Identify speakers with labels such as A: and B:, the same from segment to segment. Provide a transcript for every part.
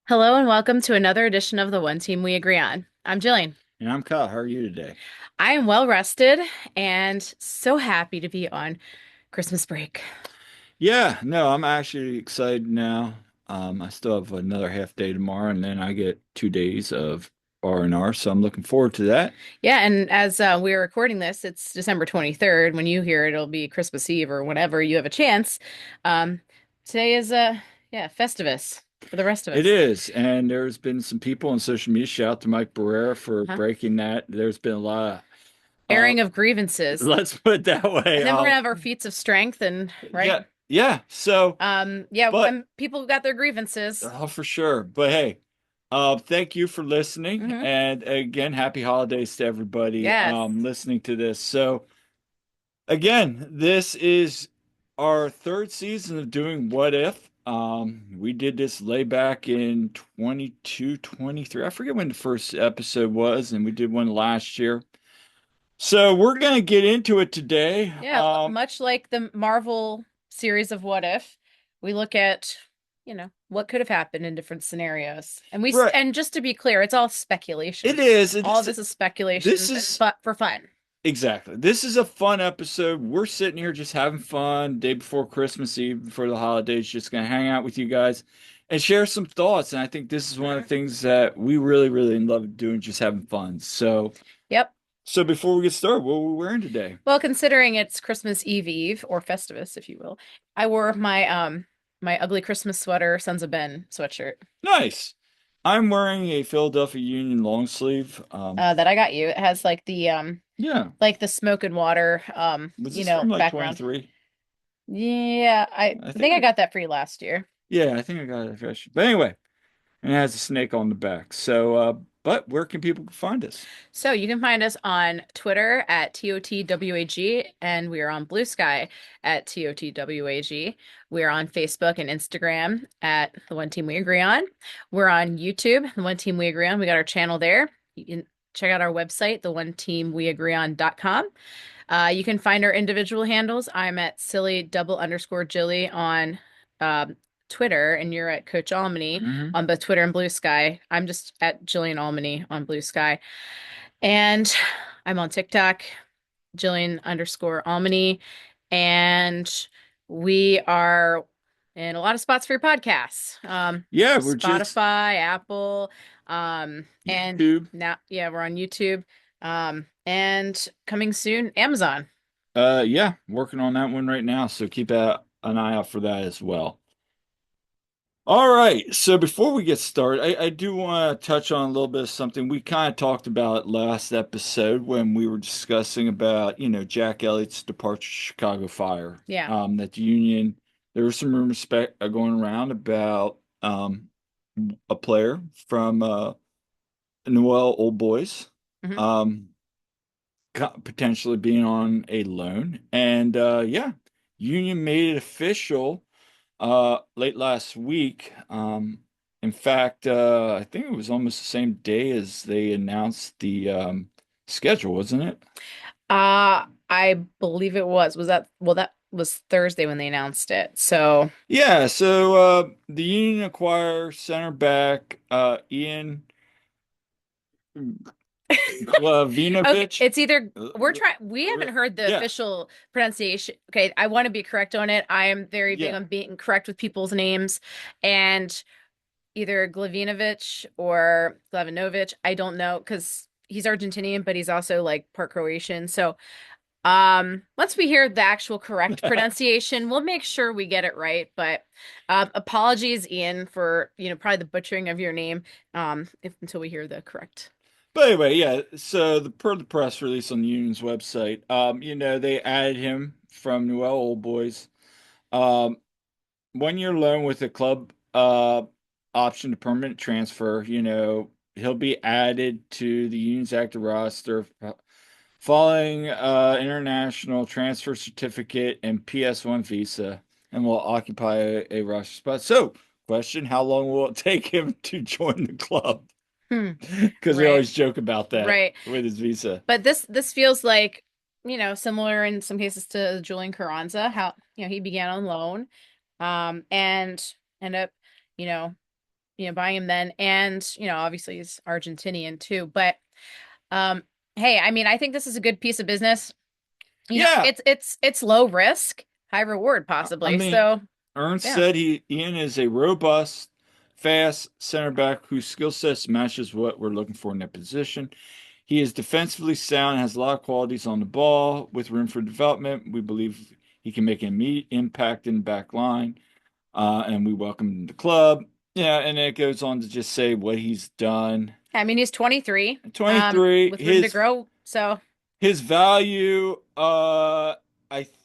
A: Hello and welcome to another edition of the One Team We Agree On. I'm Jillian.
B: And I'm Kyle. How are you today?
A: I am well rested and so happy to be on Christmas break.
B: Yeah, no, I'm actually excited now. I still have another half day tomorrow, and then I get 2 days of R&R, so I'm looking forward to that.
A: Yeah, and as we're recording this, it's December 23rd. When you hear it, it'll be Christmas Eve or whenever you have a chance. Um, Today is yeah, Festivus for the rest of
B: It
A: us.
B: is, and there's been some people on social media. Shout out to Mike Barrera for
A: Huh?
B: breaking that. There's been a lot of,
A: Airing of grievances.
B: let's put it that way.
A: And then we're gonna have our feats of strength and right?
B: Yeah, yeah. So,
A: Yeah,
B: but
A: when people got their grievances.
B: for sure. But hey, thank you for listening,
A: Hmm.
B: and again, happy holidays to everybody
A: Yes.
B: listening to this. So. Again, this is our third season of doing What If. We did this way back in 22, 23. I forget when the first episode was, and we did one last year. So we're gonna get into it today.
A: Yeah, much like the Marvel series of What If, we look at, what could have happened in different scenarios.
B: Right.
A: And just to be clear, it's all
B: It
A: speculation.
B: is. It
A: All of
B: is.
A: this is speculation,
B: This is
A: but for fun.
B: exactly. This is a fun episode. We're sitting here just having fun, day before Christmas Eve, before the holidays, just gonna hang out with you guys and share some thoughts. And I think this is one of
A: Mhm.
B: the things that we really, really love doing, just having fun. So,
A: Yep.
B: so before we get started, what are we wearing today?
A: Well, considering it's Christmas Eve or Festivus, if you will, I wore my ugly Christmas sweater, Sons of Ben sweatshirt
B: Nice. I'm wearing a Philadelphia Union long sleeve.
A: that I got you. It has
B: Yeah.
A: like the smoke and water
B: Was this from like
A: background.
B: 23?
A: Yeah, I
B: I think
A: think I
B: I,
A: got that for you last year.
B: yeah, I think I got it fresh. But anyway, and it has a snake on the back. So, but where can people find us?
A: So you can find us on Twitter at TOTWAG, and we are on Blue Sky at TOTWAG. We're on Facebook and Instagram at The One Team We Agree On. We're on YouTube, The One Team We Agree On. We got our channel there. You can check out our website, theoneteamweagreeon.com. You can find our individual handles. I'm at silly double underscore Jilly on um, Twitter, and you're at Coach Almany
B: Hmm.
A: on both Twitter and Blue Sky. I'm just at Jillian Almany on Blue Sky. And I'm on TikTok, Jillian underscore Almany. And we are in a lot of spots for your podcasts.
B: Yeah, we're just
A: Spotify, Apple, and
B: YouTube.
A: now, yeah, we're on YouTube. And coming soon, Amazon.
B: Yeah, working on that one right now, so keep an eye out for that as well. All right, so before we get started, I do want to touch on a little bit of something we kind of talked about last episode when we were discussing about, Jack Elliott's departure to Chicago Fire.
A: Yeah.
B: That the union, there was some rumors going around about a player from Noel Old Boys.
A: Hmm.
B: Um, potentially being on a loan. And yeah, Union made it official late last week. In fact, I think it was almost the same day as they announced the schedule, wasn't it?
A: I believe it was. That was Thursday when they announced it. So
B: Yeah, so the Union acquire center back Ian
A: okay,
B: Glavinovic.
A: it's either we haven't heard the
B: Yeah,
A: official pronunciation. Okay, I want to be correct on it. I am very big
B: yeah.
A: on being correct with people's names and either Glavinovic or Glavinovic. I don't know because he's Argentinian, but he's also like part Croatian. So, once we hear the actual correct pronunciation, we'll make sure we get it right. But apologies, Ian, for probably the butchering of your name. If until we hear the correct.
B: But anyway, yeah. So per the press release on the Union's website, they added him from Noel Old Boys. Um, 1 year loan with a club option to permanent transfer. He'll be added to the Union's active roster following international transfer certificate and PS1 visa, and will occupy a roster spot. So, question: how long will it take him to join the club?
A: Hmm.
B: Because we
A: Right.
B: always joke about that
A: Right.
B: with his visa.
A: But this feels like, similar in some cases to Julian Carranza, how, he began on loan, and ended up, you know, buying him then. And, obviously he's Argentinian too. But um, hey, I mean, I think this is a good piece of business.
B: Yeah,
A: It's low risk, high reward
B: I
A: possibly.
B: mean,
A: So
B: Ernst
A: yeah.
B: said Ian is a robust, fast center back whose skill set matches what we're looking for in that position. He is defensively sound, has a lot of qualities on the ball with room for development. We believe he can make an immediate impact in the back line, and we welcome him to the club. Yeah, and it goes on to just say what he's done.
A: I mean, he's 23,
B: 23,
A: with room to grow. So,
B: his value, I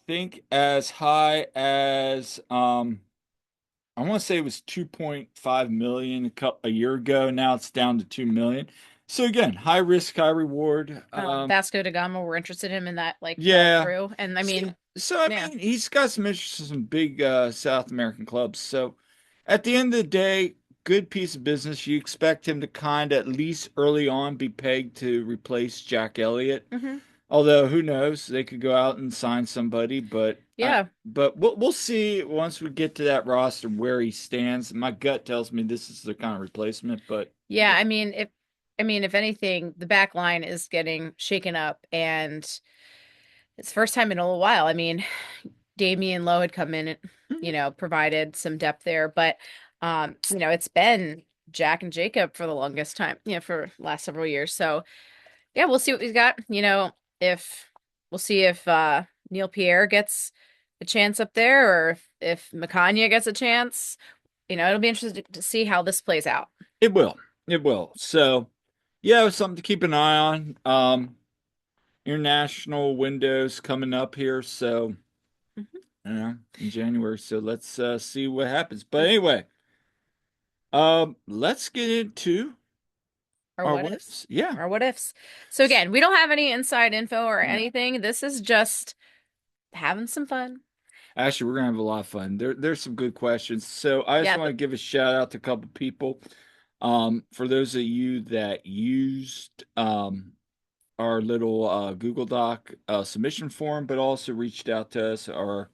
B: think as high as I want to say it was 2.5 million a year ago. Now it's down to 2 million. So again, high risk, high reward.
A: Vasco da Gama were interested in him and that like fell
B: Yeah.
A: through. And I
B: So,
A: mean,
B: so I
A: yeah.
B: mean, he's got some interest in some big South American clubs. So at the end of the day, good piece of business. You expect him to kind of at least early on be pegged to replace Jack Elliott.
A: Hmm.
B: Although who knows, they could go out and sign somebody,
A: Yeah.
B: but we'll see once we get to that roster where he stands. My gut tells me this is the kind of replacement, but
A: Yeah, I mean if anything, the back line is getting shaken up and it's first time in a little while. I mean, Damian Lowe had come in and, provided some depth there, but it's been Jack and Jacob for the longest time, for the last several years. So yeah, we'll see what we've got. If we'll see if Neil Pierre gets a chance up there or if Macania gets a chance. It'll be interesting to see how this plays out.
B: it will. It will. So yeah, it's something to keep an eye on. International windows coming up here, so
A: Mhm.
B: in January. So let's see what happens. But
A: Yeah.
B: anyway, let's get into
A: Or
B: our
A: what
B: what
A: ifs.
B: ifs. Yeah.
A: Or what ifs. So again, we don't have any inside info or
B: No.
A: anything. This is just having some fun.
B: Actually, we're gonna have a lot of fun. There's some good questions. So I just
A: Yeah.
B: want to give a shout out to a couple people. For those of you that used our little Google Doc submission form, but also reached out to us, or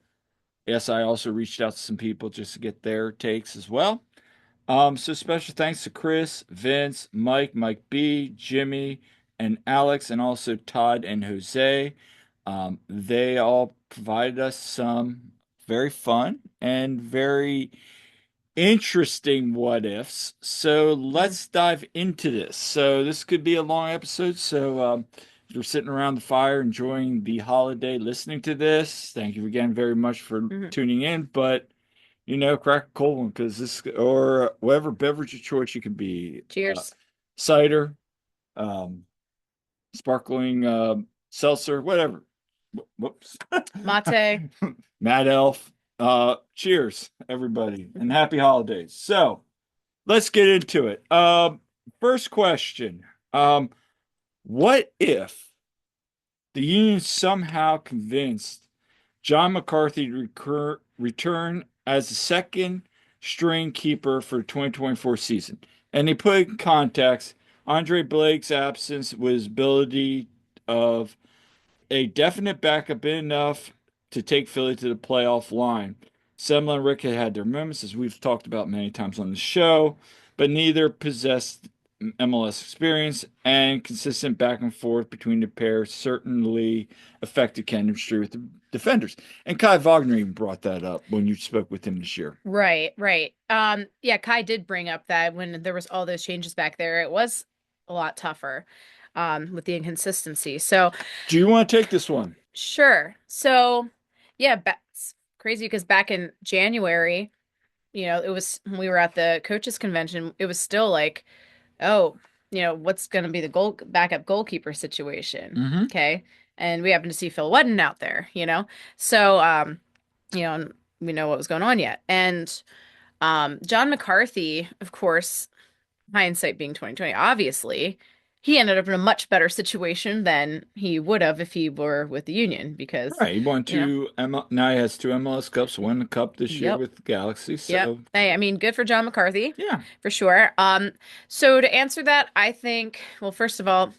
B: yes, I also reached out to some people just to get their takes as well. So special thanks to Chris, Vince, Mike B, Jimmy, and Alex, and also Todd and Jose. They all provided us some very fun and very interesting what ifs. So
A: Mm.
B: let's dive into this. So this could be a long episode. So if you're sitting around the fire enjoying the holiday listening to this, thank you again very much for
A: Mhm.
B: tuning in. But crack a cold one because this or whatever beverage of choice you could be,
A: Cheers.
B: cider, um, sparkling seltzer, whatever. Whoops.
A: Mate.
B: Mad Elf. Cheers, everybody, and happy holidays. So let's get into it. First question. What if the Union somehow convinced John McCarthy to return as the second string keeper for the 2024 season? And they put in context Andre Blake's absence was ability of a definite backup enough to take Philly to the playoff line. Semler and Rick had their moments, as we've talked about many times on the show, but neither possessed MLS experience, and consistent back and forth between the pair certainly affected chemistry with the defenders. And Kai Wagner even brought that up when you spoke with him this year.
A: Right, right. Yeah, Kai did bring up that when there was all those changes back there, it was a lot tougher, with the inconsistency. So
B: Do you want to take this one?
A: sure. So yeah, it's crazy because back in January, it was when we were at the coaches convention, it was still like, oh, what's going to be the backup goalkeeper situation?
B: Mm-hmm.
A: Okay. And we happened to see Phil Wooden out there, So, and we know what was going on yet. And John McCarthy, of course, hindsight being 2020, obviously, he ended up in a much better situation than he would have if he were with the Union because,
B: Right, he won
A: you know,
B: now he has two MLS Cups, won the Cup this year
A: yep.
B: with the Galaxy.
A: Yep.
B: So
A: Hey, I mean, good for John McCarthy
B: yeah,
A: for sure. So to answer that, I think, well, first of all,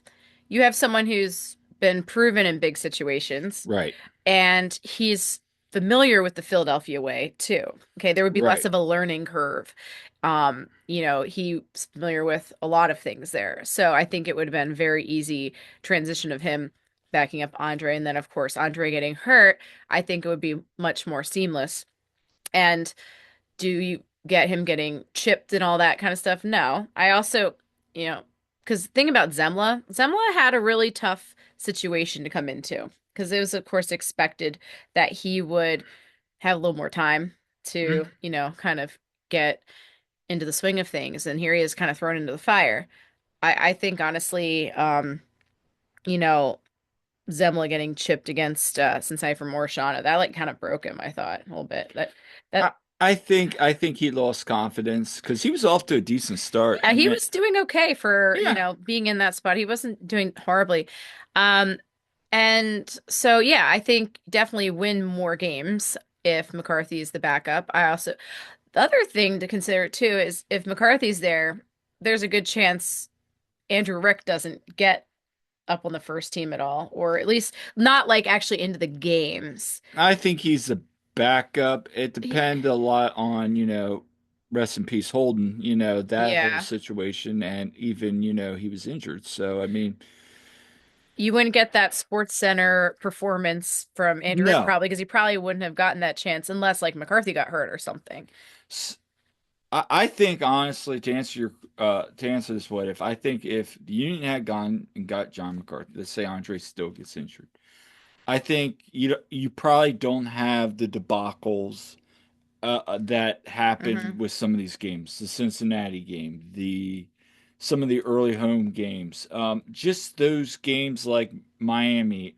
A: you have someone who's been proven in big situations
B: right,
A: and he's familiar with the Philadelphia way too. Okay, there would be less
B: right.
A: of a learning curve. he's familiar with a lot of things there. So I think it would have been very easy transition of him backing up Andre. And then, of course, Andre getting hurt, I think it would be much more seamless. And do you get him getting chipped and all that kind of stuff? No. I also, because the thing about Zemla had a really tough situation to come into because it was, of course, expected that he would have a little more time to,
B: Mhm.
A: kind of get into the swing of things. And here he is kind of thrown into the fire. I think, honestly, you know, Zemla getting chipped against Sensei from Morishana, that like kind of broke him, I thought, a little bit. That
B: I think he lost confidence because he was off to a decent start.
A: Yeah, he was doing okay for,
B: Yeah,
A: being in that spot. He wasn't doing horribly. Um, and so yeah, I think definitely win more games if McCarthy is the backup. The other thing to consider too is if McCarthy's there, there's a good chance Andrew Rick doesn't get up on the first team at all, or at least not like actually into the games.
B: I think he's a backup. It depends a lot on, rest in peace Holden, that whole
A: Yeah.
B: situation. And even, he was injured. So, I mean,
A: You wouldn't get that Sports Center performance from Andrew Rick
B: no.
A: probably because he probably wouldn't have gotten that chance unless like McCarthy got hurt or something.
B: S- I think honestly, to answer this what if, I think if the Union had gone and got John McCarthy, let's say Andre still gets injured, I think you probably don't have the debacles that happened
A: Hmm.
B: with some of these games, the Cincinnati game, the some of the early home games, just those games like Miami,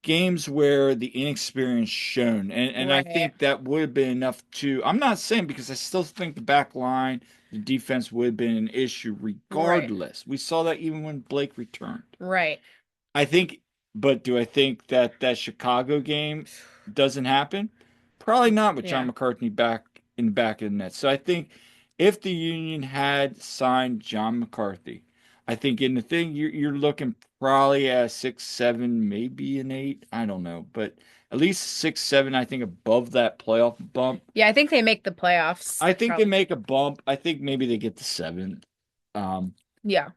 B: games where the inexperience shown, and I
A: Right.
B: think that would have been enough to. I'm not saying because I still think the back line, the defense would have been an issue
A: Right.
B: regardless. We saw that even when Blake returned.
A: Right.
B: I think, but do I think that that Chicago game doesn't happen? Probably not with John
A: Yeah.
B: McCartney back in the back of the net. So I think if the Union had signed John McCarthy, I think in the thing you're looking probably at 6, 7, maybe an 8. I don't know, but at least 6, 7. I think above that playoff bump.
A: Yeah, I think they make the playoffs.
B: I think they
A: Probably.
B: make a bump. I think maybe they get to 7. Um,
A: Yeah.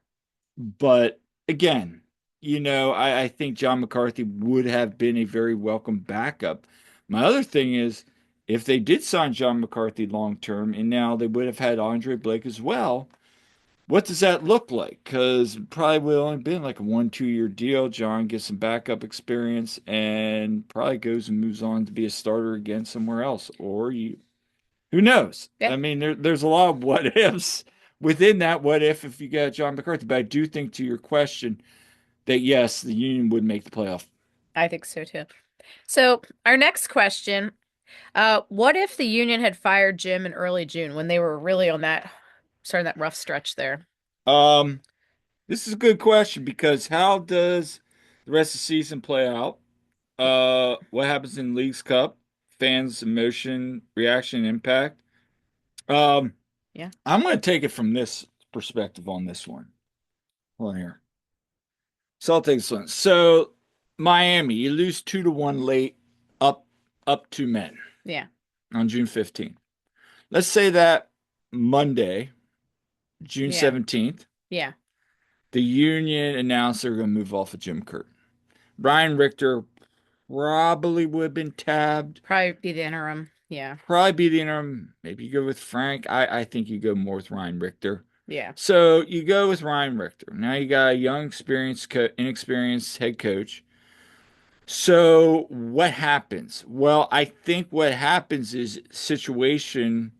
B: But again, I think John McCarthy would have been a very welcome backup. My other thing is, if they did sign John McCarthy long term, and now they would have had Andre Blake as well, what does that look like? Because probably would only been like a 1, 2 year deal. John gets some backup experience and probably goes and moves on to be a starter again somewhere else. Or who knows?
A: Yeah.
B: I mean, there's a lot of what ifs within that what if you got John McCarthy. But I do think to your question that yes, the Union would make the playoff.
A: I think so too. So our next question, what if the Union had fired Jim in early June when they were really on that starting that rough stretch there?
B: Um, this is a good question because how does the rest of the season play out? What happens in League's Cup? Fans' emotion, reaction, impact. Um,
A: Yeah.
B: I'm going to take it from this perspective on this one. Hold on here. So I'll take this one. So Miami, you lose 2-1 late, up to men
A: Yeah.
B: on June 15th. Let's say that Monday, June
A: Yeah.
B: 17th,
A: Yeah.
B: the Union announced they're going to move off of Jim Curtin. Ryan Richter probably would have been tabbed.
A: Probably be the interim. Yeah.
B: Probably be the interim. Maybe you go with Frank. I think you go more with Ryan Richter.
A: Yeah.
B: So you go with Ryan Richter. Now you got a young, inexperienced head coach. So what happens? Well, I think what happens is situation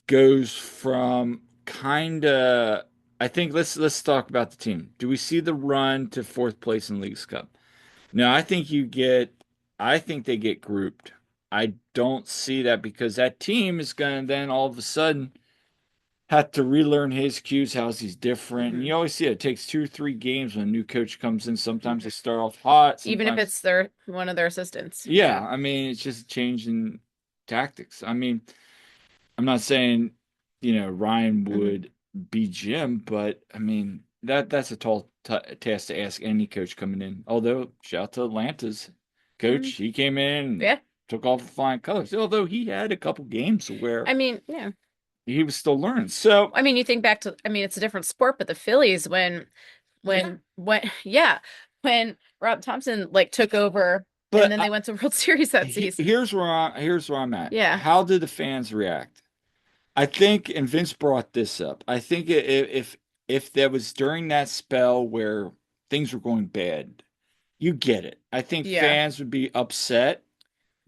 B: goes from kind of. I think let's talk about the team. Do we see the run to fourth place in League's Cup? No, I think you get. I think they get grouped. I don't see that because that team is going to then all of a sudden have to relearn his cues, how he's different. And
A: Hmm.
B: you always see it takes 2 or 3 games when a new coach comes in. Sometimes they
A: Hmm.
B: start off hot.
A: Even if
B: Sometimes,
A: it's their one of their assistants.
B: yeah.
A: Yeah.
B: I mean, it's just changing tactics. I mean, I'm not saying, Ryan
A: Hmm.
B: would be Jim, but I mean that's a tall t task to ask any coach coming in. Although shout out to Atlanta's coach,
A: Hmm.
B: he came in and
A: Yeah.
B: took off the flying colors. Although he had a couple games where
A: I mean, yeah.
B: he was still learning. So,
A: I mean, you think back to, I mean, it's a different sport, but the Phillies, yeah, when Rob Thompson like took over and
B: but
A: then they went to World Series that season.
B: here's where I'm at.
A: Yeah.
B: How did the fans react? I think, and Vince brought this up. I think if that was during that spell where things were going bad, you get it. I think
A: Yeah.
B: fans would be upset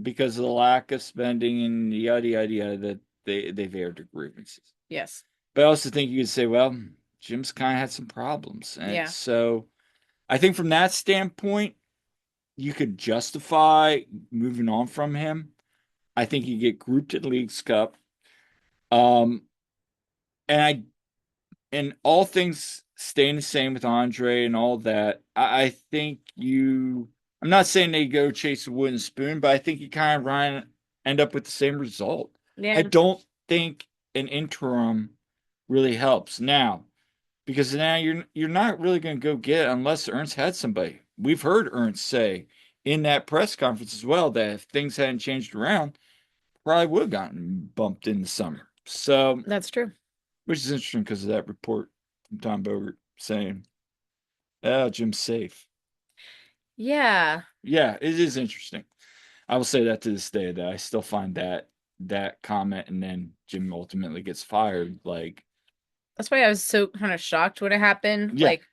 B: because of the lack of spending and yada yada yada that they've aired their grievances.
A: Yes.
B: But I also think you could say, well, Jim's kind of had some problems, and
A: Yeah.
B: so I think from that standpoint, you could justify moving on from him. I think you get grouped at League's Cup. Um, and I and all things staying the same with Andre and all that, I think I'm not saying they go chase a wooden spoon, but I think you kind of end up with the same result. I
A: Yeah.
B: don't think an interim really helps now because now you're not really going to go get it unless Ernst had somebody. We've heard Ernst say in that press conference as well that if things hadn't changed around, probably would have gotten bumped in the summer. So,
A: That's true.
B: which is interesting because of that report from Tom Bogert saying, "Oh, Jim's safe."
A: Yeah.
B: Yeah, it is interesting. I will say that to this day that I still find that comment and then Jim ultimately gets fired. Like,
A: That's why I was so kind of shocked when it happened.
B: yeah,
A: Like,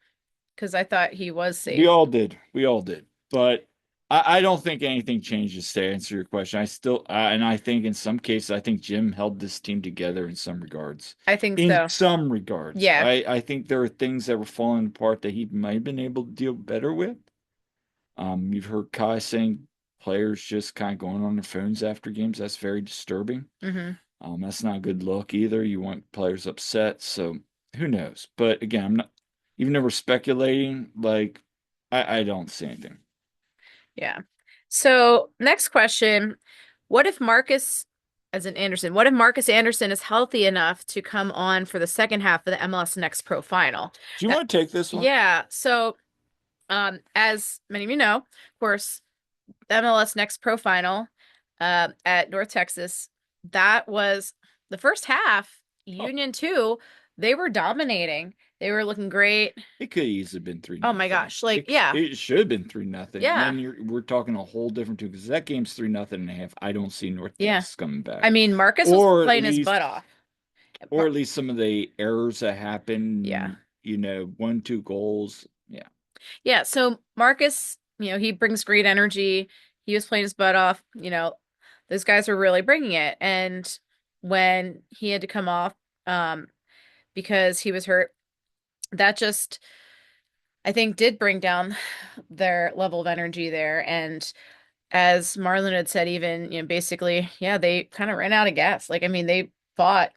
A: because I thought he was
B: we
A: safe.
B: all did. We all did. But I don't think anything changes to answer your question. I still, and I think in some cases, I think Jim held this team together in some regards.
A: I think
B: In
A: so.
B: some regards,
A: Yeah.
B: I think there are things that were falling apart that he might have been able to deal better with. You've heard Kai saying players just kind of going on their phones after games. That's very disturbing.
A: Hmm.
B: That's not a good look either. You want players upset. So who knows? But again, I'm not, even though we're speculating, like, I don't see anything.
A: Yeah. So, next question. What if Marcus, as in Anderson, what if Marcus Anderson is healthy enough to come on for the second half of the MLS Next Pro Final?
B: Do you
A: That,
B: want to take this one?
A: yeah. So, as many of you know, of course, the MLS Next Pro Final at North Texas, that was the first half,
B: Oh,
A: Union 2, they were dominating. They were looking great.
B: it could easily have been three
A: Oh my
B: nothing.
A: gosh. Like, yeah.
B: It should have been 3-0. And
A: Yeah.
B: then we're talking a whole different tune because that game's 3-0 and a half. I don't see North
A: Yeah.
B: Texas coming
A: I
B: back.
A: mean, Marcus was
B: Or at
A: playing his butt
B: least
A: off.
B: or
A: Mar
B: at least some of the errors that
A: Yeah.
B: happen, 1, 2 goals. Yeah.
A: Yeah. So Marcus, he brings great energy. He was playing his butt off. Those guys were really bringing it. And when he had to come off, um, because he was hurt, that just, I think, did bring down their level of energy there. And as Marlon had said, even, basically, yeah, they kind of ran out of gas. Like, I mean, they fought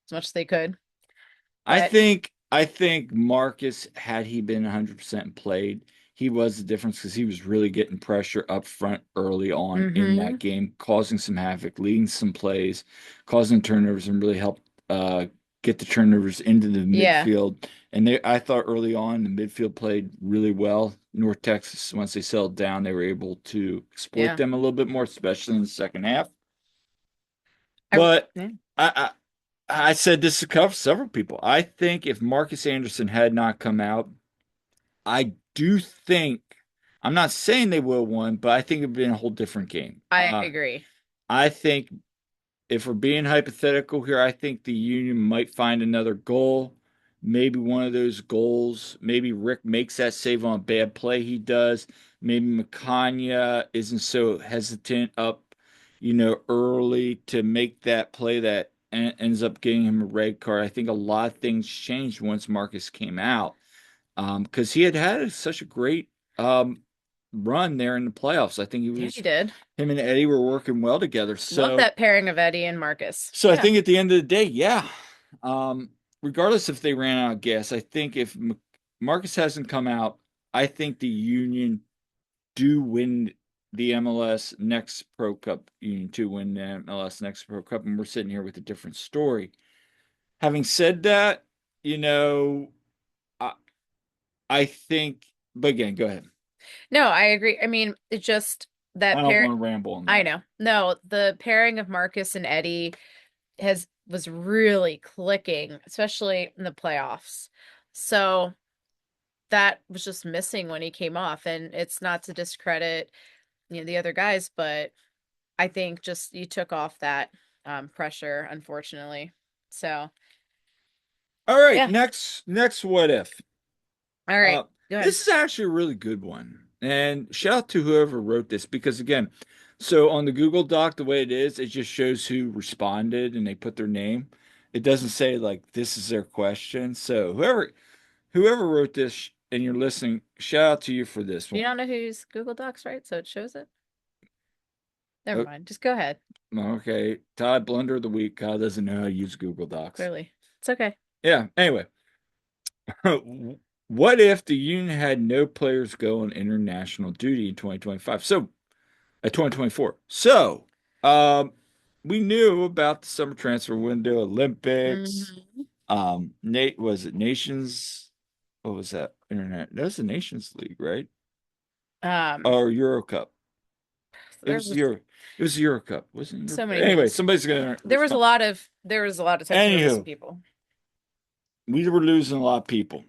A: as much as they could, but
B: I think Marcus, had he been 100% played, he was the difference because he was really getting pressure up front early on in that
A: hmm
B: game, causing some havoc, leading some plays, causing turnovers, and really helped get the turnovers into the
A: yeah,
B: midfield. And I thought early on the midfield played really well. North Texas, once they settled down, they were able to exploit
A: yeah.
B: them a little bit more, especially in the second half.
A: I,
B: But
A: yeah.
B: I said this to cover several people. I think if Marcus Anderson had not come out, I do think I'm not saying they would have won, but I think it'd been a whole different game.
A: I agree.
B: I think if we're being hypothetical here, I think the Union might find another goal. Maybe one of those goals, maybe Rick makes that save on a bad play he does. Maybe Makanya isn't so hesitant up, early to make that play that ends up getting him a red card. I think a lot of things changed once Marcus came out because he had such a great run there in the playoffs. I think
A: Yeah, he did.
B: him and Eddie were working well together.
A: Love
B: So
A: that pairing of Eddie and Marcus.
B: so I
A: Yeah.
B: think at the end of the day, yeah. Um, Regardless if they ran out of gas, I think if Marcus hasn't come out, I think the Union do win the MLS Next Pro Cup. Union 2 win the MLS Next Pro Cup, and we're sitting here with a different story. Having said that, you know, I, I think, but again, go ahead.
A: No, I agree. I mean, it's just
B: I
A: that
B: don't
A: pair.
B: want to ramble on
A: I
B: that.
A: know. No, the pairing of Marcus and Eddie has was really clicking, especially in the playoffs. So that was just missing when he came off. And it's not to discredit, the other guys, but I think just you took off that pressure, unfortunately. So
B: All right,
A: yeah.
B: next what if?
A: All right.
B: Uh,
A: Go ahead.
B: this is actually a really good one. And shout out to whoever wrote this because again, so on the Google Doc, the way it is, it just shows who responded and they put their name. It doesn't say like this is their question. So whoever wrote this and you're listening, shout out to you for this
A: Do you
B: one.
A: not know who's Google Docs, right? So it shows it. Never
B: Oh,
A: mind. Just go ahead.
B: okay, Todd Blunder of the Week. Kyle doesn't know how to use Google Docs.
A: Clearly. It's okay.
B: Yeah. Anyway, what if the union had no players go on international duty in 2025? So 2024. So, um, we knew about the summer transfer window, Olympics.
A: Hmm.
B: Nate was it Nations? What was that? Internet? That was the Nations League, right?
A: Um,
B: Or Euro Cup. It
A: there
B: was
A: was
B: Euro. It was the Euro Cup, wasn't it?
A: so many
B: Anyway,
A: things.
B: somebody's gonna
A: There was a
B: respond.
A: lot of times we were missing
B: Anywho,
A: people.
B: we were losing a lot of people.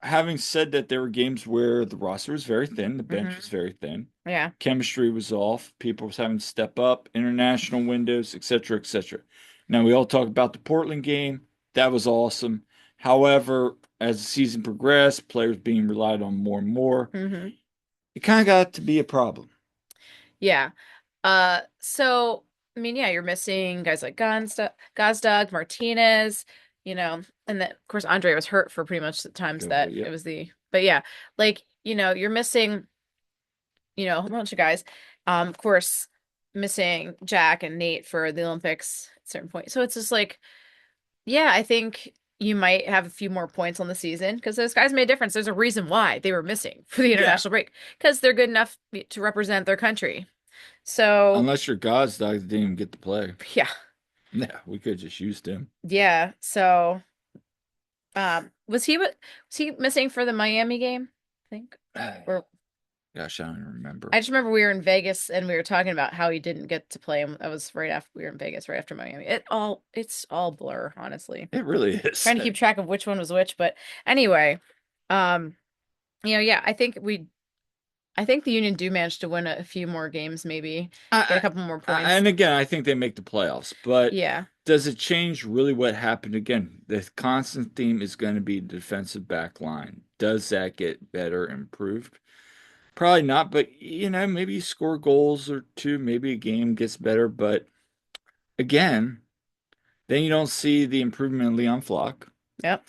B: Having said that, there were games where the roster was very thin, the bench was
A: Hmm.
B: very thin,
A: Yeah.
B: chemistry was off, people was having to step up, international windows, etc., etc. Now we all talk about the Portland game. That was awesome. However, as the season progressed, players being relied on more and more,
A: Hmm.
B: it kind of got to be a problem.
A: Yeah. So I mean, yeah, you're missing guys like Gazdag, Martinez, and then of course Andre was hurt for pretty much the times that it
B: Yep.
A: was but yeah, like, you're missing, a bunch of guys. Of course, missing Jack and Nate for the Olympics at a certain point. So it's just like, yeah, I think you might have a few more points on the season because those guys made a difference. There's a reason why they were missing for the
B: Yeah.
A: international break because they're good enough to represent their country. So,
B: Unless your God's dog didn't even get to play.
A: yeah.
B: Yeah, we could have just used him.
A: Yeah. So, was he missing for the Miami game? I think. Or
B: Gosh, I don't even remember.
A: I just remember we were in Vegas and we were talking about how he didn't get to play him. That was right after we were in Vegas, right after Miami. It's all blur, honestly.
B: It really is.
A: Trying to keep track of which one was which, but anyway, um, yeah, I think the Union do manage to win a few more games, maybe get a
B: I,
A: couple more points.
B: and again, I think they make the playoffs, but
A: Yeah.
B: does it change really what happened? Again, the constant theme is going to be the defensive back line. Does that get better, improved? Probably not, but maybe you score goals or two, maybe a game gets better, but again, then you don't see the improvement in Leon Flock.
A: Yep.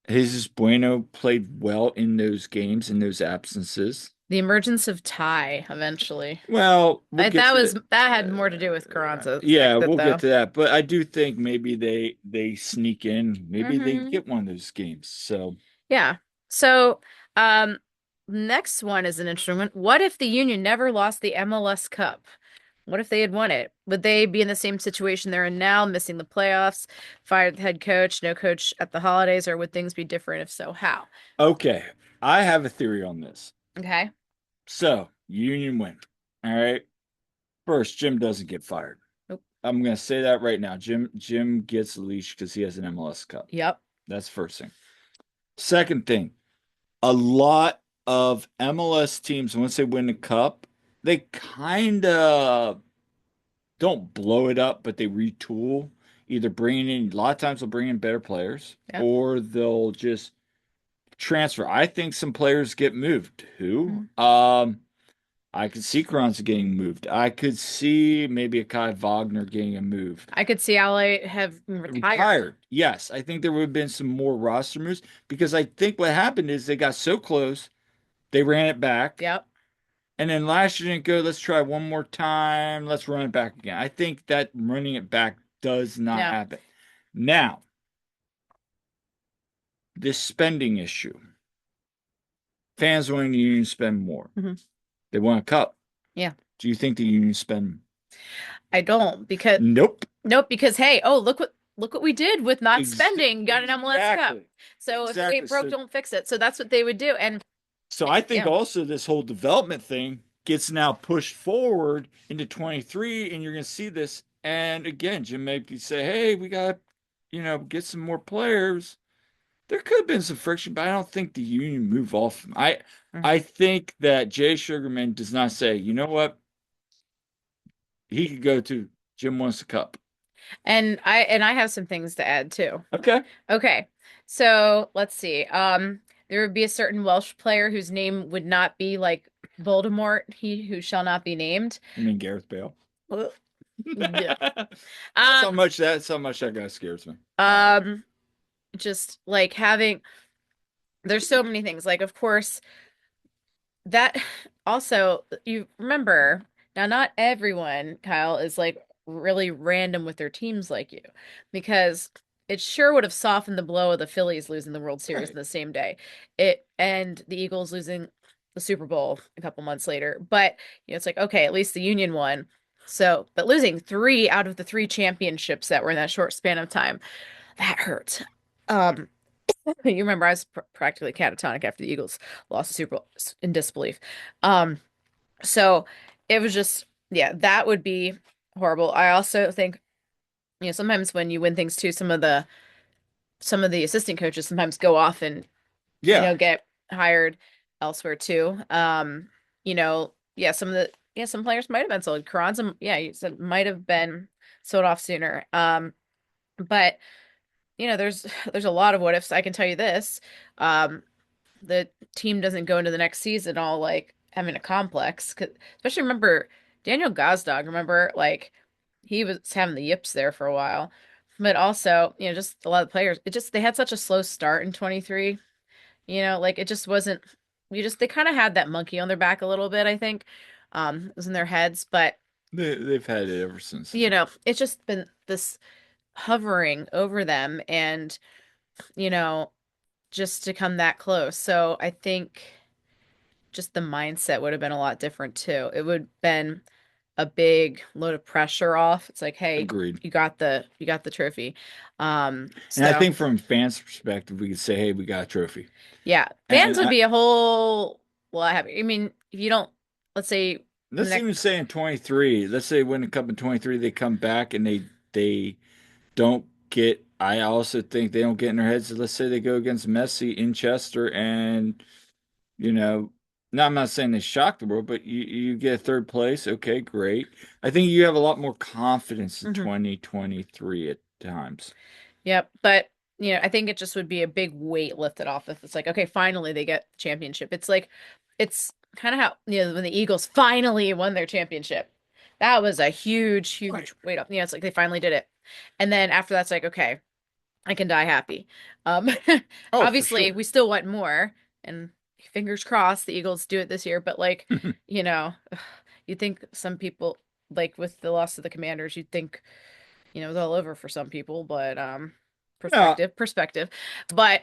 B: Jesus Bueno played well in those games, in those absences.
A: The emergence of Ty eventually.
B: Well, we'll get to
A: That had more to do with Carranza
B: yeah,
A: exit
B: we'll get
A: though.
B: to that. But I do think maybe they sneak in. Maybe they
A: Hmm.
B: get one of those games. So
A: Yeah. So, next one is an interesting one. What if the Union never lost the MLS Cup? What if they had won it? Would they be in the same situation they're in now, missing the playoffs, fired the head coach, no coach at the holidays, or would things be different? If so, how?
B: okay, I have a theory on this.
A: Okay.
B: So Union win. All right. First, Jim doesn't get fired.
A: Nope.
B: I'm gonna say that right now. Jim gets a leash because he has an MLS Cup.
A: Yep.
B: That's first thing. Second thing, a lot of MLS teams, once they win the cup, they kind of don't blow it up, but they retool. Either bringing in, a lot of times they'll bring in better players,
A: Yep.
B: or they'll just transfer. I think some players get moved. Who?
A: Mhm.
B: I could see Kronz getting moved. I could see maybe a Kai Wagner getting a move.
A: I could see Ali have retired.
B: Retired. Yes, I think there would have been some more roster moves because I think what happened is they got so close, they ran it back.
A: Yep.
B: And then last year didn't go. Let's try one more time. Let's run it back again. I think that running it back does not
A: No.
B: happen. Now, this spending issue. Fans wanting the union to spend more.
A: Hmm.
B: They want a cup.
A: Yeah.
B: Do you think the union spend?
A: I don't because
B: Nope.
A: nope, because hey, oh, look what we did with not
B: Ex
A: spending, got an MLS Cup.
B: exactly.
A: So if it
B: Exactly.
A: ain't broke,
B: So,
A: don't fix it. So that's what they would do. And
B: so I think
A: yeah.
B: also this whole development thing gets now pushed forward into 23, and you're going to see this And again, Jim maybe say, "Hey, we got, get some more players." There could have been some friction, but I don't think the union move off him. I
A: Mhm.
B: think that Jay Sugarman does not say, "You know what? He could go to Jim wants a cup."
A: And I have some things to add too.
B: Okay.
A: Okay. So let's see. There would be a certain Welsh player whose name would not be like Voldemort, he who shall not be named.
B: You mean Gareth Bale?
A: Ugh. Yeah.
B: That's
A: Um,
B: how much that guy scares me.
A: um, just like having there's so many things. Like, of course, that also you remember now not everyone, Kyle, is like really random with their teams like you because it sure would have softened the blow of the Phillies losing the World Series in
B: Right.
A: the same day. It and the Eagles losing the Super Bowl a couple months later. But it's like okay, at least the Union won. So, but losing three out of the three championships that were in that short span of time, that hurt. Um, you remember I was practically catatonic after the Eagles lost the Super Bowl in disbelief. Um, so it was just, yeah, that would be horrible. I also think, sometimes when you win things too, some of the assistant coaches sometimes go off and,
B: Yeah.
A: get hired elsewhere too. Yeah, some players might have been sold. Carranza, yeah, you said might have been sold off sooner. But there's a lot of what ifs. I can tell you this. Um, the team doesn't go into the next season all like having a complex. 'Cause especially remember Daniel Gazdag, remember like he was having the yips there for a while. But also, just a lot of players, they had such a slow start in 23. Like it just wasn't they kind of had that monkey on their back a little bit, I think. It was in their heads, but
B: They've had it ever since then.
A: it's just been this hovering over them and, you know, just to come that close. So I think just the mindset would have been a lot different too. It would have been a big load of pressure off. It's like, hey,
B: Agreed.
A: you got the trophy.
B: And I
A: So
B: think from fans' perspective, we could say, "Hey, we got a trophy."
A: yeah,
B: And
A: fans would be a whole lot happy. I mean, if you don't, let's say in the
B: let's
A: next,
B: even say in 23, let's say win the cup in 23, they come back and they don't get. I also think they don't get in their heads. Let's say they go against Messi in Chester, and you know, now I'm not saying they shock the world, but you get third place. Okay, great. I think you have a lot more confidence in
A: Mhm.
B: 2023 at times.
A: Yep. But I think it just would be a big weight lifted off if it's like, okay, finally they get the championship. It's kind of how, when the Eagles finally won their championship. That was a huge,
B: Right.
A: huge weight up. It's like they finally did it. And then after that's like, okay, I can die happy. Um,
B: Oh, for
A: obviously
B: sure.
A: we still want more, and fingers crossed the Eagles do it this year. But like, you know, you think some people like with the loss of the Commanders, you'd think it was all over for some people, but
B: No,
A: perspective. But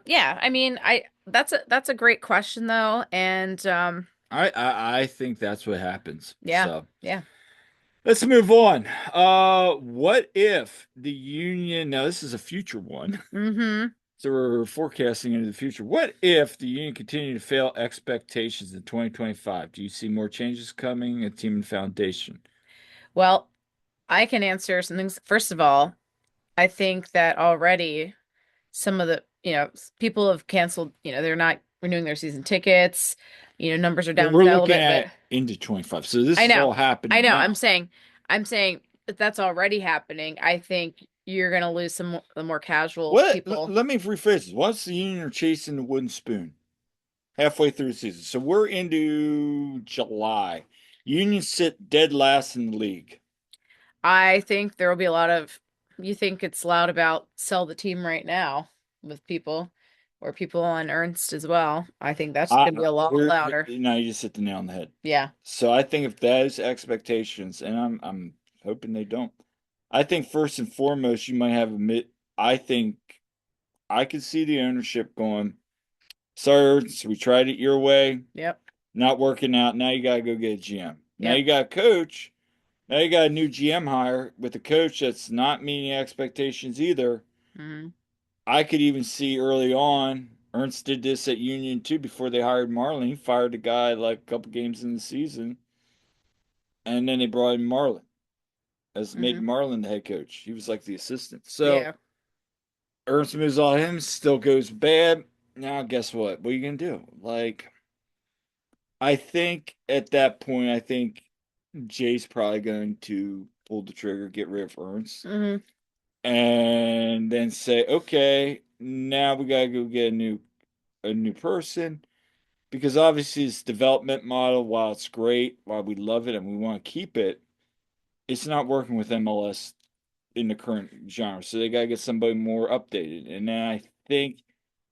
A: yeah, I mean, I that's a great question though, and
B: I think that's what happens.
A: yeah,
B: So
A: yeah.
B: let's move on. What if the union? Now this is a future one.
A: Mm-hmm.
B: So we're forecasting into the future. What if the union continue to fail expectations in 2025? Do you see more changes coming at team and foundation?
A: Well, I can answer some things. First of all, I think that already some of the people have canceled. They're not renewing their season tickets. Numbers are
B: Well,
A: down
B: we're
A: a little
B: looking
A: bit, but
B: at into 25. So
A: I
B: this is
A: know,
B: all
A: I
B: happening
A: know. I'm
B: now.
A: saying, I'm saying that that's already happening. I think you're gonna lose the more casual people.
B: Let me rephrase this. Once the union are chasing the wooden spoon halfway through the season. So we're into July. Union sit dead last in the league.
A: I think there will be a lot of. You think it's loud about sell the team right now with people, or people on Ernst as well. I think that's
B: I
A: gonna be a lot louder.
B: you know, you just hit the nail on the head.
A: Yeah.
B: So I think if those expectations, and I'm hoping they don't. I think first and foremost, you might have a mid. I think I could see the ownership going, "Sir, so we tried it your way,
A: Yep.
B: not working out. Now you gotta go get a GM. Now
A: Yep.
B: you got a coach. Now you got a new GM hire with a coach that's not meeting expectations either."
A: Hmm.
B: I could even see early on. Ernst did this at Union too before they hired Marlin. He fired the guy like a couple games in the season, and then they brought in Marlin as made
A: Hmm.
B: Marlin the head coach. He was like the assistant. So
A: Yeah.
B: Ernst moves on him, still goes bad. Now guess what? What are you gonna do? Like, I think at that point, I think Jay's probably going to pull the trigger, get rid of Ernst,
A: Hmm.
B: and then say, okay, now we gotta go get a new person. Because obviously this development model, while it's great, while we love it and we want to keep it, it's not working with MLS in the current genre. So they gotta get somebody more updated. And then I think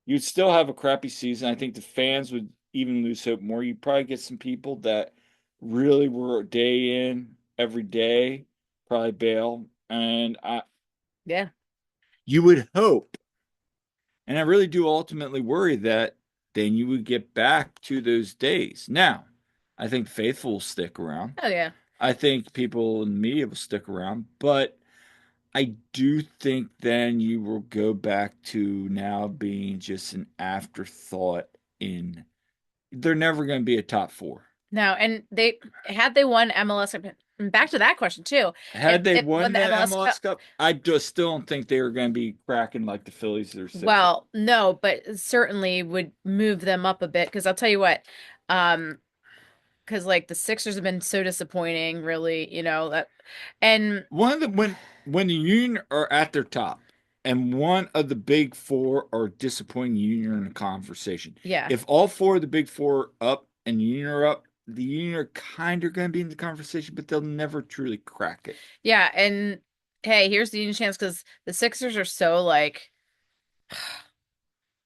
B: you'd still have a crappy season. I think the fans would even lose hope more. You'd probably get some people that really were day in every day, probably bail. And
A: Yeah.
B: you would hope, and I really do ultimately worry that then you would get back to those days. Now, I think faithful will stick around.
A: Oh yeah.
B: I think people in the media will stick around, but I do think then you will go back to now being just an afterthought in they're never going to be a top four.
A: No, and they won MLS. Back to that question too.
B: Had they
A: If won
B: won
A: the
B: the
A: MLS Cup.
B: MLS Cup, I just still don't think they were going to be cracking like the Phillies or Sixers.
A: Well, no, but it certainly would move them up a bit because I'll tell you what, um, because like the Sixers have been so disappointing, really, that, and
B: One of the when the Union are at their top, and one of the big four are disappointing Union in the conversation.
A: yeah,
B: If all four of the big four up and Union are up, the Union are kind of going to be in the conversation, but they'll never truly crack it.
A: yeah, and hey, here's the Union chance because the Sixers are so like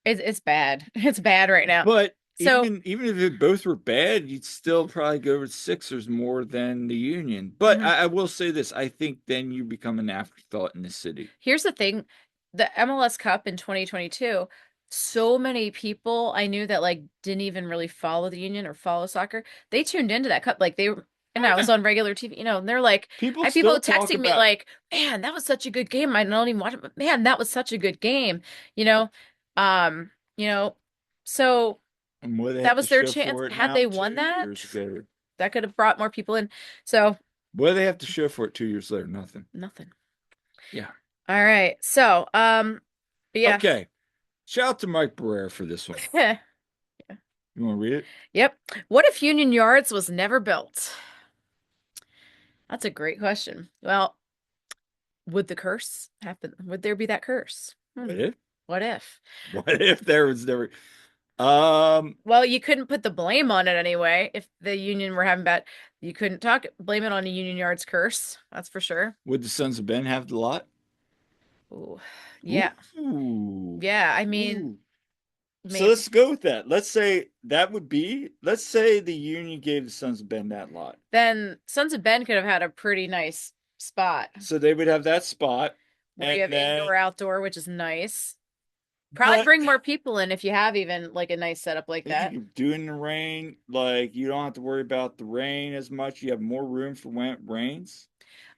A: it's bad, it's bad right now.
B: But
A: So,
B: even if it both were bad, you'd still probably go with Sixers more than the Union. But
A: mhm.
B: I will say this: I think then you become an afterthought in the city.
A: Here's the thing, the MLS Cup in 2022, so many people I knew that like didn't even really follow the Union or follow soccer. They tuned into that cup like they were, and
B: Oh
A: I was
B: yeah,
A: on regular TV, and they're like,
B: people
A: I have people
B: still talk
A: texting me
B: about
A: like, "Man, that was such a good game." I don't even watch it, but man, that was such a good game. You know, um, you know, so
B: and what they
A: that
B: have to
A: was their
B: show
A: chance.
B: for it
A: Had
B: now.
A: they won
B: 2 years
A: that,
B: ago,
A: that could have brought more people in. So,
B: what do they have to show for it 2 years later? Nothing.
A: nothing.
B: Yeah.
A: All right. So, but yeah.
B: Okay. Shout out to Mike Barrera for this one. You want to read it?
A: Yep. What if Union Yards was never built? That's a great question. Well, would the curse happen? Would there be that curse?
B: What if?
A: What if?
B: What if there was never? Um,
A: Well, you couldn't put the blame on it anyway. If the Union were having bad, you couldn't blame it on a Union Yards curse. That's for sure.
B: would the Sons of Ben have the lot?
A: Ooh, yeah,
B: Ooh.
A: yeah. I mean,
B: Ooh. So
A: maybe
B: let's go with that. Let's say that would be, let's say the Union gave the Sons of Ben that lot.
A: then Sons of Ben could have had a pretty nice spot
B: So they would have that spot.
A: where you
B: And
A: have
B: then,
A: indoor outdoor, which is nice. Probably
B: but
A: bring more people in if you have even like a nice setup like
B: you
A: that.
B: can do it in the rain. Like you don't have to worry about the rain as much. You have more room for when it rains.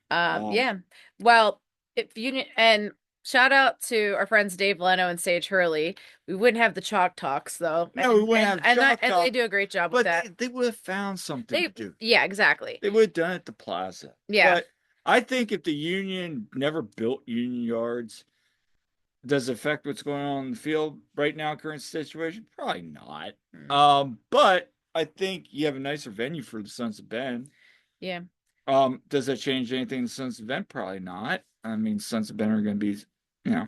B: Um,
A: Yeah. Well, if you and shout out to our friends Dave Leno and Sage Hurley. We wouldn't have the chalk talks though,
B: no, we wouldn't have chalk
A: and they
B: talk,
A: do a great job with
B: but
A: that.
B: they would have found something to do.
A: Yeah, exactly.
B: They would have done it at the plaza.
A: Yeah.
B: But I think if the Union never built Union Yards, does it affect what's going on in the field right now, current situation? Probably not.
A: Mm.
B: But I think you have a nicer venue for the Sons of Ben.
A: Yeah.
B: Does that change anything in the Sons of Ben? Probably not. I mean, Sons of Ben are going to be, you know,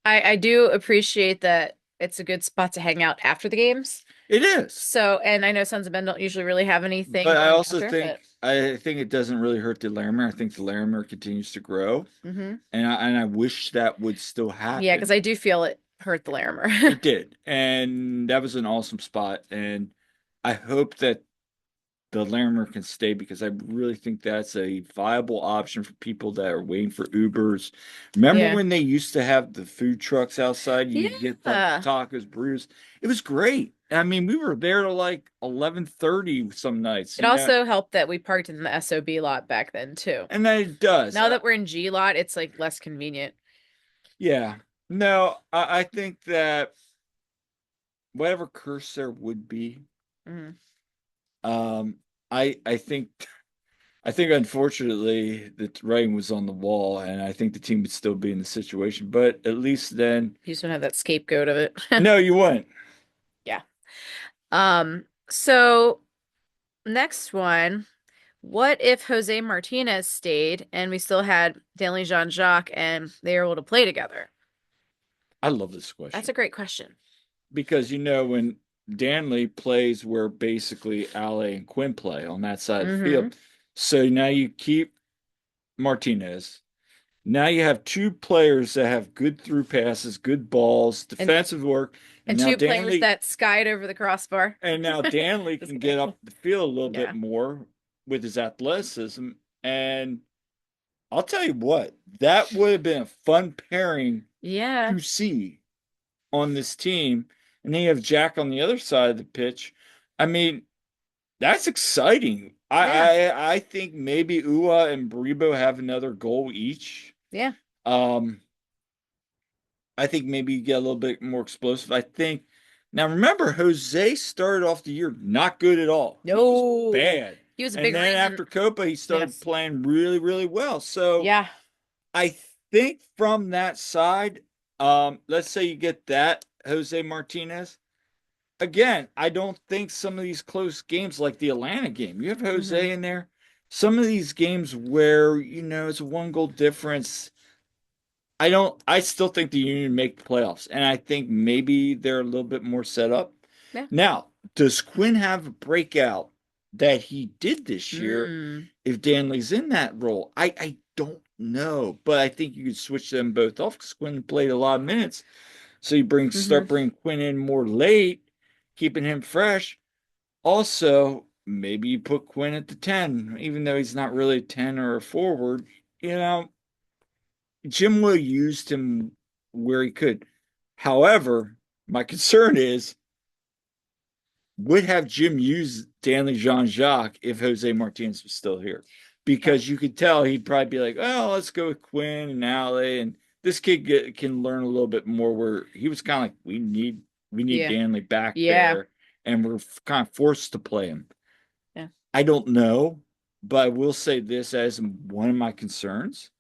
A: I do appreciate that it's a good spot to hang out after the games.
B: it is.
A: So, and I know Sons of Ben don't usually really have anything
B: But I
A: going
B: also
A: after,
B: think
A: but
B: I think it doesn't really hurt the Larimer. I think the Larimer continues to grow,
A: hmm
B: and I wish that would still
A: yeah, because
B: happen.
A: I do feel it hurt the Larimer.
B: It did, and that was an awesome spot. And I hope that the Larimer can stay because I really think that's a viable option for people that are waiting for Ubers. Remember
A: Yeah.
B: when they used to have the food trucks outside? You could get the
A: Yeah.
B: tacos, burritos. It was great. I mean, we were there till like 11:30 some nights,
A: It
B: you know,
A: also helped that we parked in the SOB lot back then too.
B: and then it does.
A: Now that we're in G lot, it's like less convenient.
B: Yeah. No, I think that whatever curse there would be,
A: Hmm.
B: um, I think I think unfortunately the writing was on the wall, and I think the team would still be in the situation. But at least then,
A: You just don't have that scapegoat of it.
B: no, you wouldn't.
A: Yeah. So next one, what if Jose Martinez stayed and we still had Stanley Jean-Jacques and they were able to play together?
B: I love this
A: That's
B: question
A: a great question.
B: because when Danley plays where basically Ale and Quinn play on that side of the
A: Mm-hmm.
B: field, so now you keep Martinez. Now you have two players that have good through passes, good balls,
A: And
B: defensive work,
A: and two players that skied over the crossbar.
B: And now Danley
A: Just
B: can get
A: kidding.
B: up the field a little bit
A: Yeah.
B: more with his athleticism. And I'll tell you what, that would have been a fun pairing
A: Yeah.
B: to see on this team. And then you have Jack on the other side of the pitch. I mean, that's exciting.
A: Yeah.
B: I think maybe Ua and Baribo have another goal each.
A: Yeah.
B: Um, I think maybe you get a little bit more explosive. I think now remember Jose started off the year not good at all. He was
A: No.
B: bad.
A: He was a
B: And
A: big
B: then
A: reason.
B: after Copa he started
A: Yes.
B: playing really, really well. So
A: Yeah.
B: I think from that side, let's say you get that Jose Martinez. Again, I don't think some of these close games like the Atlanta game, you have
A: Hmm.
B: Jose in there. Some of these games where, it's a one goal difference, I still think the Union make the playoffs, and I think maybe they're a little bit more set up.
A: Yeah.
B: Now, does Quinn have a breakout that he did this year
A: Mm.
B: if Danley's in that role? I don't know, but I think you could switch them both off because Quinn played a lot of minutes. So you
A: Hmm.
B: start bringing Quinn in more late, keeping him fresh. Also, maybe you put Quinn at the 10, even though he's not really a 10 or a forward. You know, Jim Will used him where he could. However, my concern is would have Jim used Stanley Jean Jacques if Jose Martinez was still here?
A: Yeah.
B: Because you could tell he'd probably be like, oh, let's go with Quinn and Ale. And this can learn a little bit more where he was kind of like, we need
A: Yeah.
B: Danley back
A: Yeah.
B: there. And we're kind of forced to play him.
A: Yeah.
B: I don't know, but I will say this as one of my concerns.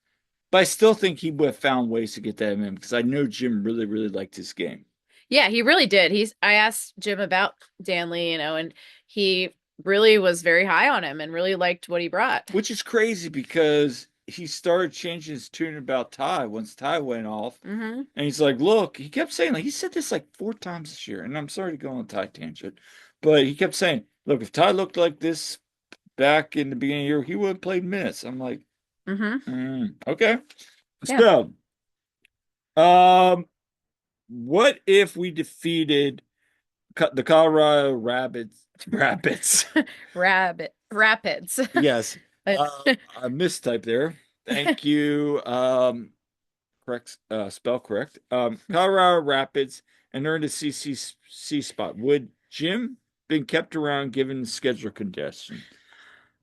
B: But I still think he would have found ways to get that in because I know Jim really, really liked his game,
A: Yeah, he really did. I asked Jim about Danley, and he really was very high on him and really liked what he brought.
B: which is crazy because he started changing his tune about Ty once Ty went off.
A: Hmm.
B: And he's like, look, he kept saying, like, he said this like 4 times this year. And I'm sorry to go on a Ty tangent, but he kept saying, look, if Ty looked like this back in the beginning of the year, he would have played minutes. I'm like,
A: Hmm.
B: okay.
A: Yeah.
B: So, um, what if we defeated the Colorado Rabbits?
A: Rapids.
B: Yes.
A: But
B: I mistyped there. Thank you. Correct, spell correct. Colorado Rapids and earned a CCC spot. Would Jim been kept around given the schedule congestion?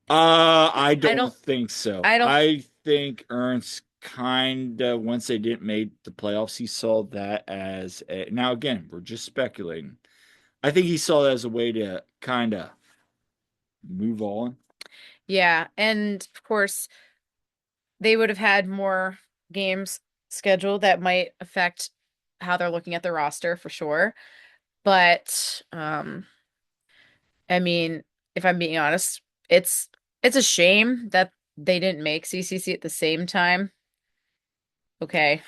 B: I
A: I
B: don't
A: don't
B: think so.
A: I don't
B: I think Ernst kind of once they didn't make the playoffs, he saw that as now again, we're just speculating. I think he saw that as a way to kind of move on.
A: yeah, and of course they would have had more games scheduled that might affect how they're looking at the roster for sure. But I mean, if I'm being honest, it's a shame that they didn't make CCC at the same time. Okay.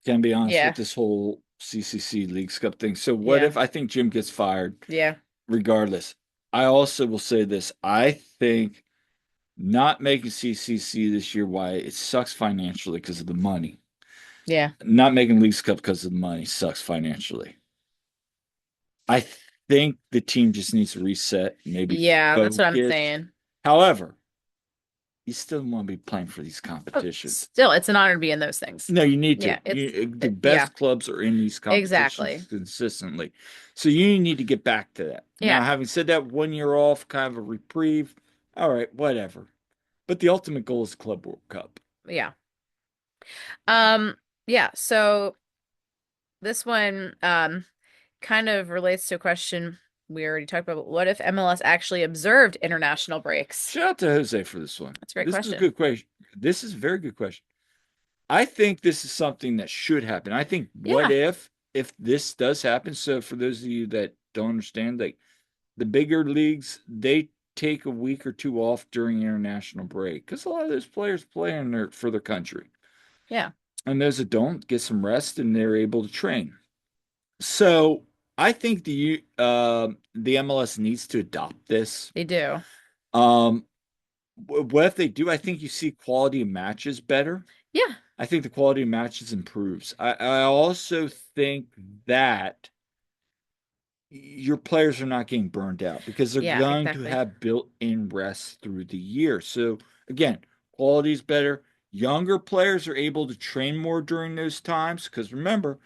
B: Can be honest with
A: Yeah.
B: this whole CCC Leagues Cup thing. So what
A: Yeah.
B: if I think Jim gets fired
A: Yeah.
B: regardless? I also will say this. I think not making CCC this year, why it sucks financially because of the money.
A: Yeah.
B: Not making Leagues Cup because of the money sucks financially. I think the team just needs to reset, maybe
A: Yeah, that's what I'm
B: focus.
A: saying.
B: However, you still want to be playing for these
A: Oh,
B: competitions.
A: still, it's an honor to be in those things.
B: No, you need to.
A: Yeah,
B: The
A: yeah,
B: best clubs are in these competitions
A: exactly.
B: consistently. So you need to get back to that. Now,
A: Yeah.
B: having said that, 1 year off, kind of a reprieve. All right, whatever. But the ultimate goal is Club World Cup.
A: Yeah. Um, yeah, so this one kind of relates to a question. we already talked about, what if MLS actually observed international breaks?
B: Shout out to Jose for this one.
A: That's a great
B: This is a
A: question.
B: good question. This is a very good question. I think this is something that should happen. I think what
A: Yeah,
B: if this does happen? So for those of you that don't understand, like the bigger leagues, they take a week or two off during international break because a lot of those players play for their country,
A: yeah,
B: and those that don't get some rest and they're able to train. So I think the MLS needs to adopt this.
A: they do.
B: Um, what if they do? I think you see quality of matches better.
A: Yeah,
B: I think the quality of matches improves. I also think that your players are not getting burned out because they're
A: yeah,
B: going to
A: exactly.
B: have built-in rest through the year. So again, quality is better. Younger players are able to train more during those times because remember,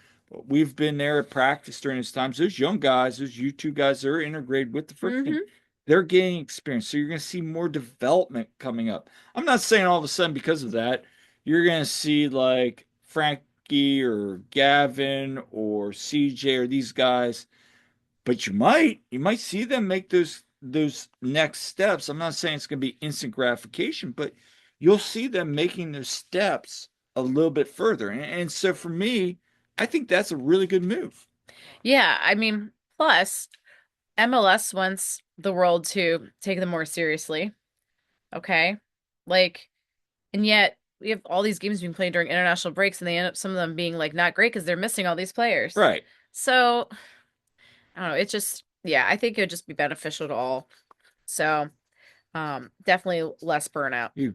B: we've been there at practice during those times. Those young guys, those U2 guys, they're integrated with the first team.
A: Hmm.
B: They're gaining experience. So you're going to see more development coming up. I'm not saying all of a sudden because of that, you're going to see like Frankie or Gavin or CJ or these guys, but you might see them make those next steps. I'm not saying it's going to be instant gratification, but you'll see them making those steps a little bit further. And so for me, I think that's a really good move.
A: Yeah, I mean, plus MLS wants the world to take them more seriously. Okay. Like, and yet we have all these games being played during international breaks, and they end up some of them being like not great because they're missing all these players.
B: Right.
A: So I don't know. It's just, yeah, I think it would just be beneficial to all. So, definitely less burnout.
B: You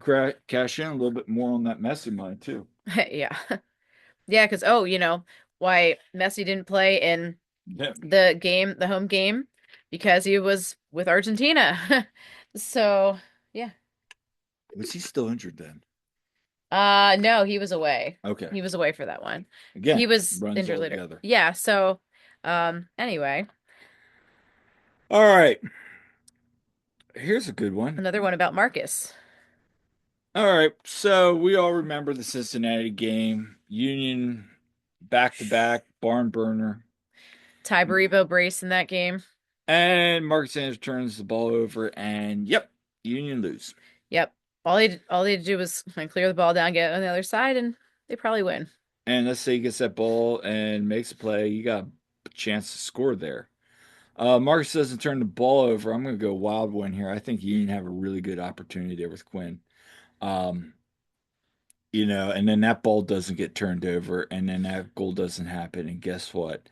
B: cash in a little bit more on that Messi money too.
A: Yeah. Yeah, because why Messi didn't play in
B: Yeah.
A: the home game, because he was with Argentina. So, yeah.
B: Was he still injured then?
A: No, he was away.
B: Okay.
A: He was away for that one. He
B: Again,
A: was
B: runs
A: injured
B: all
A: later.
B: together.
A: Yeah, so anyway,
B: All right. Here's a good one.
A: another one about Marcus.
B: All right, so we all remember the Cincinnati game, Union back to back, barn burner,
A: Ty Baribo brace in that game.
B: and Marcus Sanders turns the ball over, and yep, Union lose.
A: Yep. All they had to do was like, clear the ball down, get on the other side, and they probably win.
B: And let's say he gets that ball and makes a play, you got a chance to score there. Marcus doesn't turn the ball over. I'm going to go wild one here. I think Union have a really good opportunity there with Quinn. Um, and then that ball doesn't get turned over, and then that goal doesn't happen. And guess what?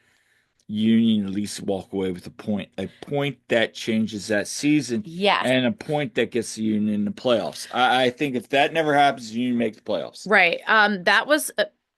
B: Union at least walk away with a point that changes that season,
A: Yes.
B: and a point that gets the Union in the playoffs. I think if that never happens, Union make the playoffs.
A: Right. That was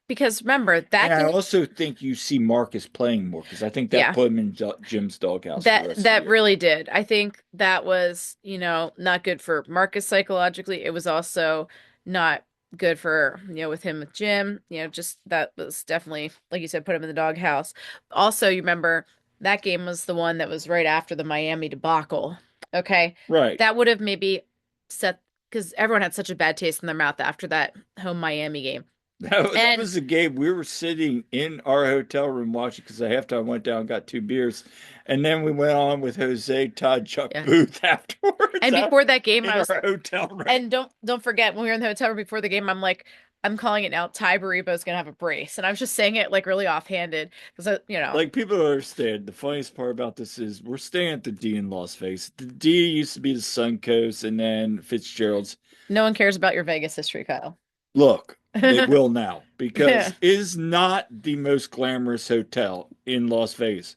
A: because remember
B: And
A: that
B: I
A: game.
B: also think you see Marcus playing more because I think that
A: Yeah.
B: put him in Jim's doghouse for the
A: That
B: rest of the
A: that
B: year.
A: really did. I think that was, not good for Marcus psychologically. It was also not good for, with him with Jim. Just that was definitely, like you said, put him in the doghouse. Also, you remember that game was the one that was right after the Miami debacle. Okay.
B: Right.
A: That would have maybe set, because everyone had such a bad taste in their mouth after that home Miami game.
B: That
A: And
B: was the game we were sitting in our hotel room watching because I halftime went down, got two beers, and then we went on with Jose, Todd, Chuck
A: yeah.
B: Booth afterwards
A: And before that game,
B: in
A: I
B: our
A: was.
B: hotel room.
A: And don't forget, when we were in the hotel room before the game, I'm calling it now. Ty Baribo's gonna have a brace, and I was just saying it like really offhanded because.
B: Like people don't understand. The funniest part about this is we're staying at the D in Las Vegas. The D used to be the Suncoast and then Fitzgerald's.
A: No one cares about your Vegas history, Kyle.
B: Look, they will now because
A: Yeah.
B: it is not the most glamorous hotel in Las Vegas,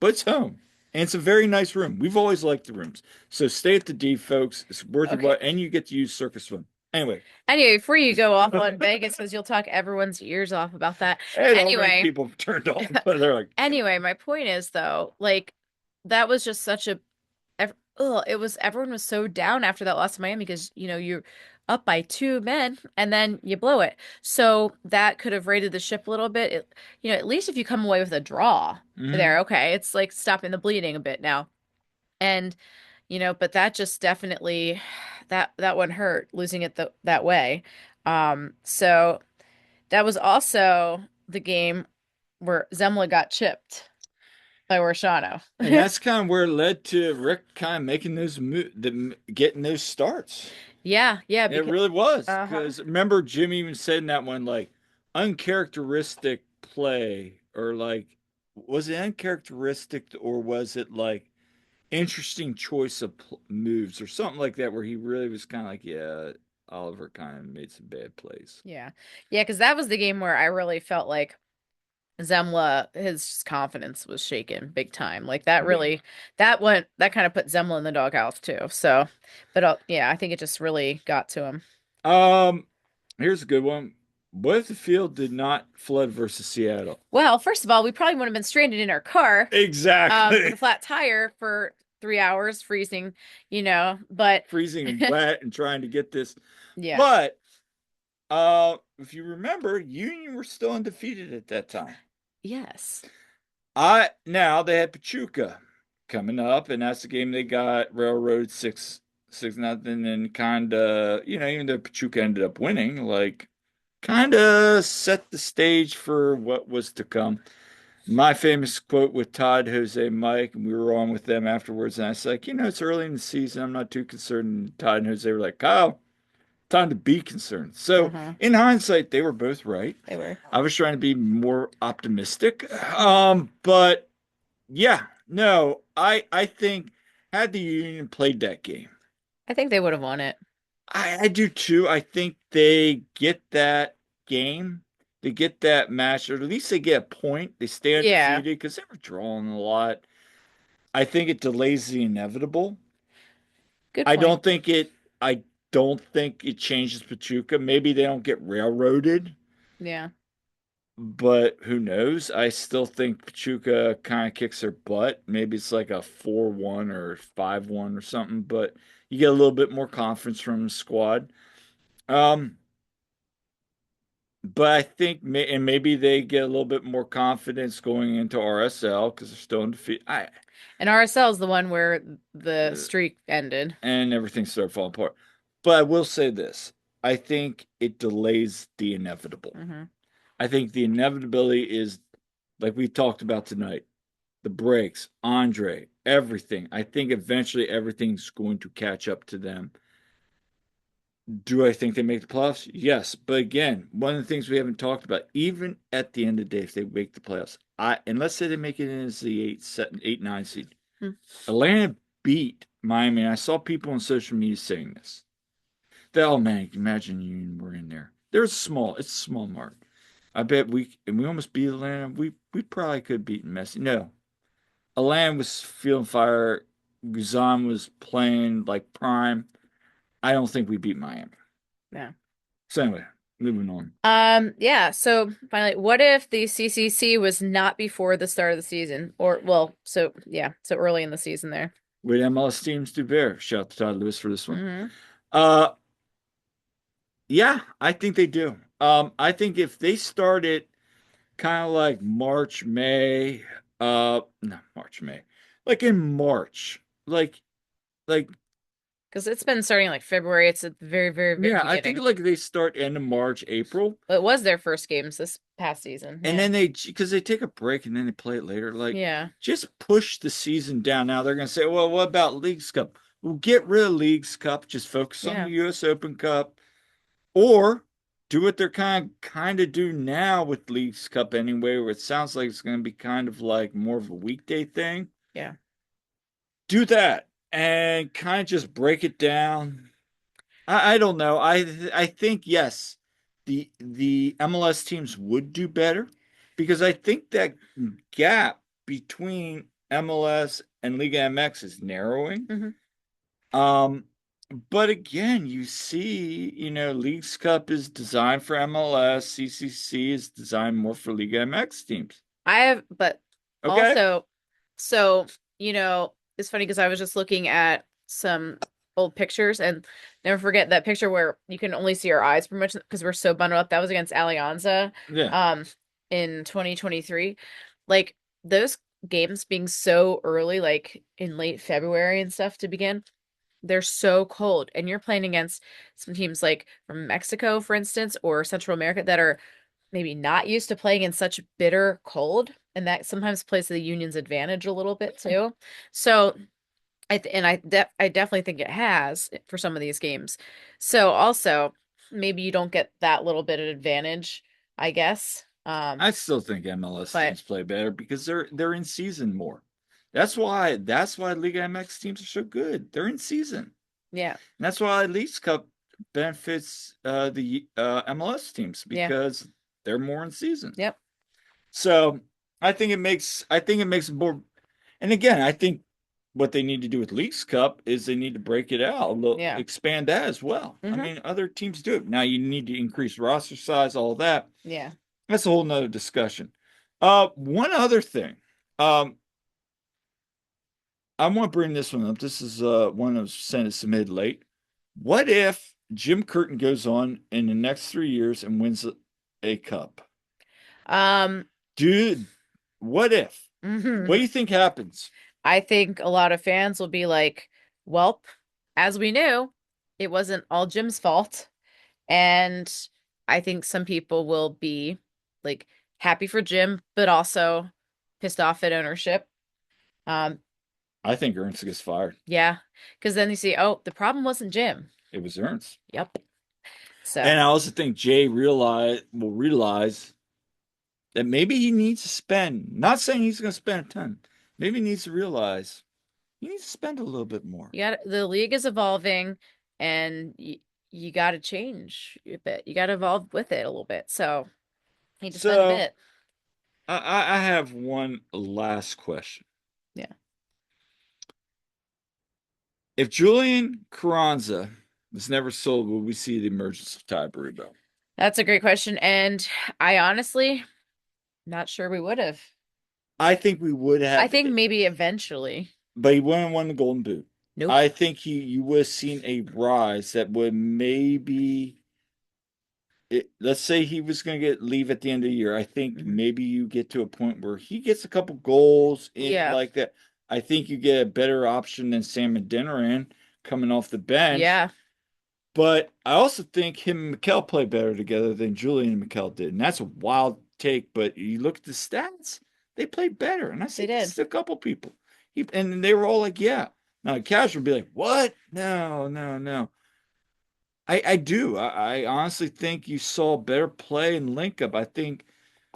B: but it's home. And it's a very nice room. We've always liked the rooms. So stay at the D, folks. It's worth your
A: Okay.
B: while, and you get to use Circus Swim. Anyway,
A: Anyway, before you go off on Vegas, because you'll talk everyone's ears off about that.
B: hey, don't make
A: Anyway,
B: people turned on, but they're like,
A: anyway, my point is though, like that was just such a it was everyone was so down after that loss to Miami because you're up by two men and then you blow it. So that could have raided the ship a little bit. At least if you come away with a draw there,
B: mm,
A: okay, it's like stopping the bleeding a bit now. And but that just definitely that one hurt losing it that way. So that was also the game where Zemla got chipped. by Orshano.
B: And that's kind of where it led to Rick kind of making getting those starts.
A: Yeah, yeah,
B: It
A: because
B: really was.
A: uh-huh.
B: Because remember, Jim even said in that one, like, uncharacteristic play, or like, was it uncharacteristic, or was it like interesting choice of moves, or something like that, where he really was kind of like, yeah, Oliver kind of made some bad plays.
A: Yeah. Yeah, because that was the game where I really felt like Zemla, his confidence was shaken big time. Like that
B: Yeah.
A: really, that kind of put Zemla in the doghouse too. So, but yeah, I think it just really got to him.
B: Um, Here's a good one. What if the field did not flood versus Seattle?
A: Well, first of all, we probably would have been stranded in our car, with
B: Exactly.
A: a flat tire for 3 hours, freezing, but
B: Freezing and wet and trying to get this.
A: yeah.
B: But if you remember, Union were still undefeated at that time.
A: Yes.
B: I Now they had Pachuca coming up, and that's the game they got railroad 6-0, and kinda, even though Pachuca ended up winning, like kinda set the stage for what was to come. My famous quote with Todd, Jose, Mike, and we were on with them afterwards, and I was like, it's early in the season, I'm not too concerned. And Todd and Jose were like, Kyle, time to be concerned. So
A: Uh-huh.
B: in hindsight, they were both right.
A: They were.
B: I was trying to be more optimistic. But yeah, no, I think had the Union played that game,
A: I think they would have won it.
B: I do too. I think they get that game, they get that match, or at least they get a point. They stay
A: Yeah.
B: undefeated because they were drawing a lot. I think it delays the inevitable.
A: Good
B: I
A: point.
B: don't think it. I don't think it changes Pachuca. Maybe they don't get railroaded,
A: Yeah.
B: but who knows? I still think Pachuca kind of kicks their butt. Maybe it's like a 4-1 or 5-1 or something, but you get a little bit more confidence from the squad. Um, but I think, and maybe they get a little bit more confidence going into RSL because they're still in defeat.
A: And RSL is the one where the streak ended.
B: And everything started falling apart. But I will say this: I think it delays the inevitable.
A: Hmm.
B: I think the inevitability is, like we talked about tonight, the breaks, Andre, everything. I think eventually everything's going to catch up to them. Do I think they make the playoffs? Yes. But again, one of the things we haven't talked about, even at the end of the day, if they make the playoffs, and let's say they make it in as the 8, 9 seed, Atlanta beat Miami. And I saw people on social media saying this. That, oh man, imagine you were in there. It's a small mark. I bet we almost beat Atlanta. We probably could have beaten Messi. No, Atlanta was feeling fire. Guzan was playing like prime. I don't think we beat Miami.
A: Yeah.
B: So anyway, moving on.
A: Yeah, so finally, what if the CCC was not before the start of the season? Or, well, so yeah, so early in the season there.
B: Would MLS teams do better? Shout out to Todd Lewis for this one.
A: Hmm.
B: Uh, yeah, I think they do. I think if they started kind of like March, May, no, March, May, like in March, like
A: Because it's been starting like February. It's at the very, very, very
B: yeah, I think
A: beginning.
B: like they start end of March, April,
A: It was their first games this past season.
B: and
A: Yeah.
B: then because they take a break and then they play it later, like
A: Yeah.
B: just push the season down. Now they're gonna say, well, what about Leagues Cup? Well, get rid of Leagues Cup, just focus on the
A: Yeah.
B: U.S. Open Cup, or do what they're kind of do now with Leagues Cup anyway, where it sounds like it's gonna be kind of like more of a weekday thing.
A: Yeah.
B: Do that and kind of just break it down. I don't know. I think yes, the MLS teams would do better because I think that gap between MLS and Liga MX is narrowing.
A: Hmm.
B: Um, but again, you see, Leagues Cup is designed for MLS, CCC is designed more for Liga MX teams.
A: But
B: Okay?
A: also, so, it's funny because I was just looking at some old pictures and never forget that picture where you can only see our eyes pretty much because we're so bundled up. That was against Alianza,
B: Yeah.
A: um, in 2023. Like those games being so early, like in late February and stuff to begin, they're so cold. And you're playing against some teams like from Mexico, for instance, or Central America that are maybe not used to playing in such bitter cold. and that sometimes plays to the union's advantage a little bit too. So I definitely think it has for some of these games. So also maybe you don't get that little bit of advantage, I guess.
B: I still think MLS
A: But
B: teams play better because they're in season more. That's why Liga MX teams are so good. They're in season. And
A: yeah,
B: that's why Leagues Cup benefits the MLS teams
A: yeah,
B: because they're more in season.
A: yep,
B: So I think it makes it more. And again, I think what they need to do with Leagues Cup is they need to break it out,
A: yeah,
B: expand that as well. I
A: hmm
B: mean, other teams do it. Now you need to increase roster size, all that.
A: yeah.
B: That's a whole nother discussion. One other thing. Um, I want to bring this one up. This is one that was submitted late. What if Jim Curtin goes on in the next 3 years and wins a cup?
A: Um,
B: Dude, what if? What do you think happens?
A: I think a lot of fans will be like, "Welp, as we knew, it wasn't all Jim's fault." And I think some people will be like happy for Jim, but also pissed off at ownership. Um,
B: I think Ernst gets fired.
A: yeah, because then you see, oh, the problem wasn't Jim.
B: It was Ernst.
A: Yep. So,
B: And I also think Jay will realize that maybe he needs to spend, not saying he's going to spend a ton, maybe he needs to realize he needs to spend a little bit more.
A: the league is evolving and you got to change a bit. You got to evolve with it a little bit. So, need to spend a
B: So
A: bit.
B: I have one last question.
A: Yeah.
B: If Julian Carranza was never sold, will we see the emergence of Ty Burrito?
A: That's a great question. And I honestly not sure we would have.
B: I think we would
A: I
B: have,
A: think maybe eventually.
B: but he wouldn't have won the Golden Boot.
A: Nope.
B: I think you would have seen a rise that would maybe let's say he was going to get leave at the end of the year. I think
A: Mhm.
B: maybe you get to a point where he gets a couple goals in
A: Yeah.
B: like that. I think you get a better option than Sam Adeniran coming off the bench.
A: Yeah,
B: But I also think him and Mikel play better together than Julian and Mikel did. And that's a wild take, but you look at the stats, they play better. And I
A: they
B: see this
A: did.
B: to a couple people. And they were all like, yeah. Now, a casual would be like, what? No, no, no. I do. I honestly think you saw better play and link up. I think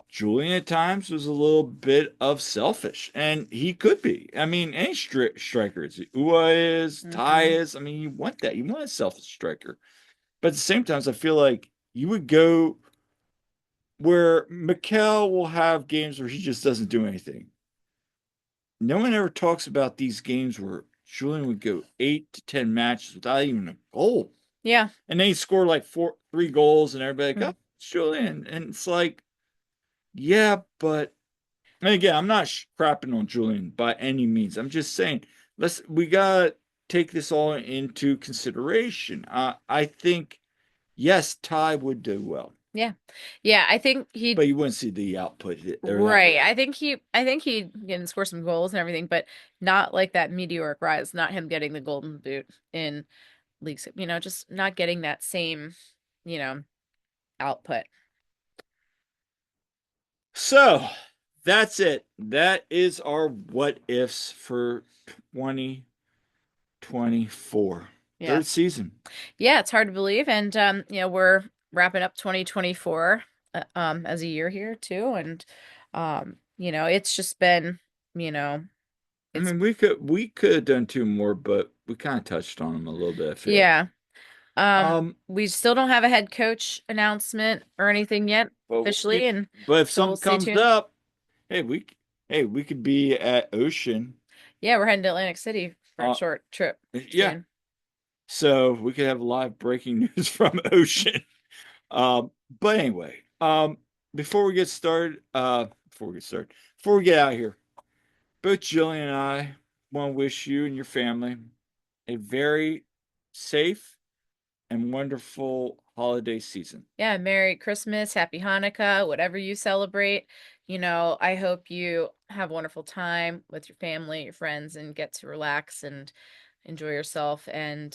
B: Julian at times was a little bit of selfish, and he could be. I mean, any striker is. Ua is, Ty
A: Hmm.
B: is. I mean, you want that. You want a selfish striker. But at the same time, I feel like you would go where Mikel will have games where he just doesn't do anything. No one ever talks about these games where Julian would go 8 to 10 matches without even a goal.
A: Yeah.
B: And then he scored like three goals, and everybody like,
A: Hmm.
B: oh, it's Julian. And it's like, yeah, but and again, I'm not crapping on Julian by any means. I'm just saying, we gotta take this all into consideration. I think yes, Ty would do well,
A: Yeah. Yeah, I think he
B: but you wouldn't see the output or that.
A: right. I think he can score some goals and everything, but not like that meteoric rise, not him getting the golden boot in leagues, just not getting that same, you know, output.
B: So that's it. That is our what ifs for 2024.
A: Yeah.
B: Third season.
A: Yeah, it's hard to believe. And we're wrapping up 2024 as a year here too. And it's just been, you know,
B: I
A: it's
B: mean, we could have done two more, but we kind of touched on them a little bit, I feel.
A: yeah.
B: Um,
A: We still don't have a head coach announcement or anything yet officially, and
B: but if
A: so we'll
B: something
A: stay
B: comes
A: tuned.
B: up, hey, we could be at Ocean.
A: Yeah, we're heading to Atlantic City for a
B: Uh,
A: short trip
B: yeah.
A: soon.
B: So we could have live breaking news from Ocean. But anyway, before we get started, before we get out of here, both Jillian and I want to wish you and your family a very safe and wonderful holiday season.
A: Yeah, Merry Christmas, Happy Hanukkah, whatever you celebrate. I hope you have a wonderful time with your family, your friends, and get to relax and enjoy yourself. And,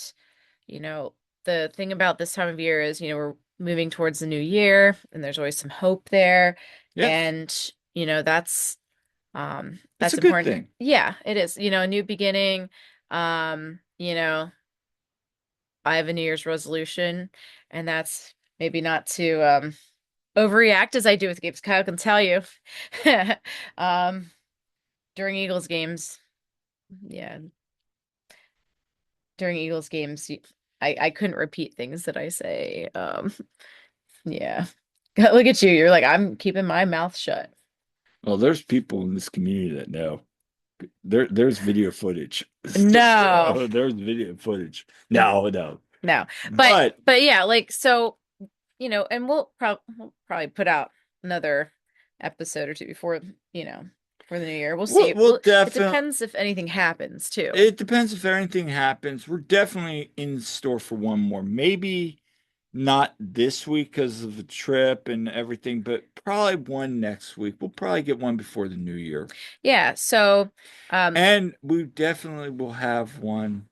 A: you know, the thing about this time of year is, we're moving towards the new year and there's always some hope there.
B: Yes.
A: And, that's
B: It's
A: That's
B: a good
A: important.
B: thing.
A: Yeah, it is. A new beginning. You know, I have a New Year's resolution, and that's maybe not to overreact as I do with games. Kyle can tell you. Um, during Eagles games, yeah, during Eagles games, I couldn't repeat things that I say. Yeah. Look at you. You're like, I'm keeping my mouth shut.
B: Well, there's people in this community that know. There's video footage.
A: No.
B: There's video footage.
A: N-
B: No, no.
A: No. But
B: But
A: but yeah, like so, and we'll probably put out another episode or two before, for the new year. We'll see.
B: we'll
A: Well, it
B: definitely
A: depends if anything happens too.
B: it depends if anything happens. We're definitely in store for one more. Maybe not this week because of the trip and everything, but probably one next week. We'll probably get one before the new year.
A: Yeah, so um
B: And we definitely will have one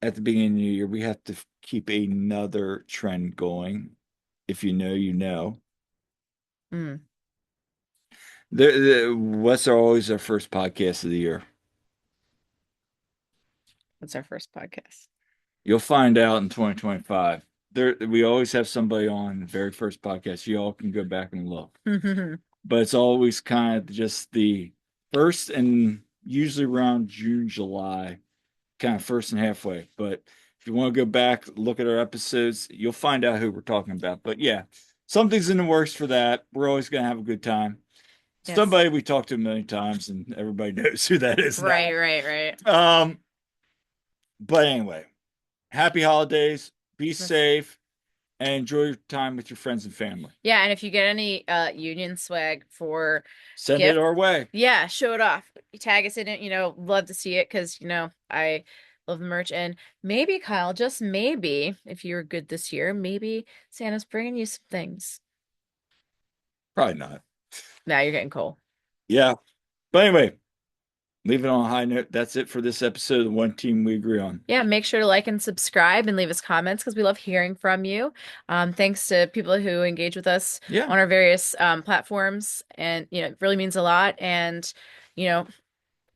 B: at the beginning of the new year. We have to keep another trend going. If you know, you know.
A: mm,
B: What's always our first podcast of the year?
A: that's our first podcast.
B: You'll find out in 2025. We always have somebody on the very first podcast. You all can go back and look. But it's always kind of just the first and usually around June, July, kind of first and halfway. But if you want to go back, look at our episodes, you'll find out who we're talking about. But yeah, something's in the works for that. We're always going to have a good time.
A: Yes.
B: Somebody we talked to a million times, and everybody knows who that is
A: Right,
B: now.
A: right, right.
B: But anyway, happy holidays. Be
A: Christmas.
B: safe and enjoy your time with your friends and family.
A: Yeah, and if you get any union swag for
B: Send it
A: gift,
B: our way.
A: yeah, show it off. You tag us in it, love to see it because, I love the merch. And maybe, Kyle, just maybe, if you're good this year, maybe Santa's bringing you some things.
B: Probably not.
A: Now you're getting cold.
B: Yeah. But anyway, leave it on a high note. That's it for this episode of the One Team We Agree On.
A: Yeah, make sure to like and subscribe and leave us comments because we love hearing from you. Thanks to people who engage with us
B: Yeah.
A: on our various platforms. And, it really means a lot. And, you know,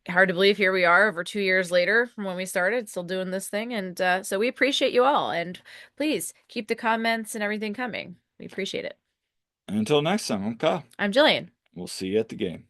A: hard to believe here we are over 2 years later from when we started, still doing this thing. And so we appreciate you all. And please keep the comments and everything coming. We appreciate it.
B: And until next time, I'm Kyle.
A: I'm Jillian.
B: We'll see you at the game.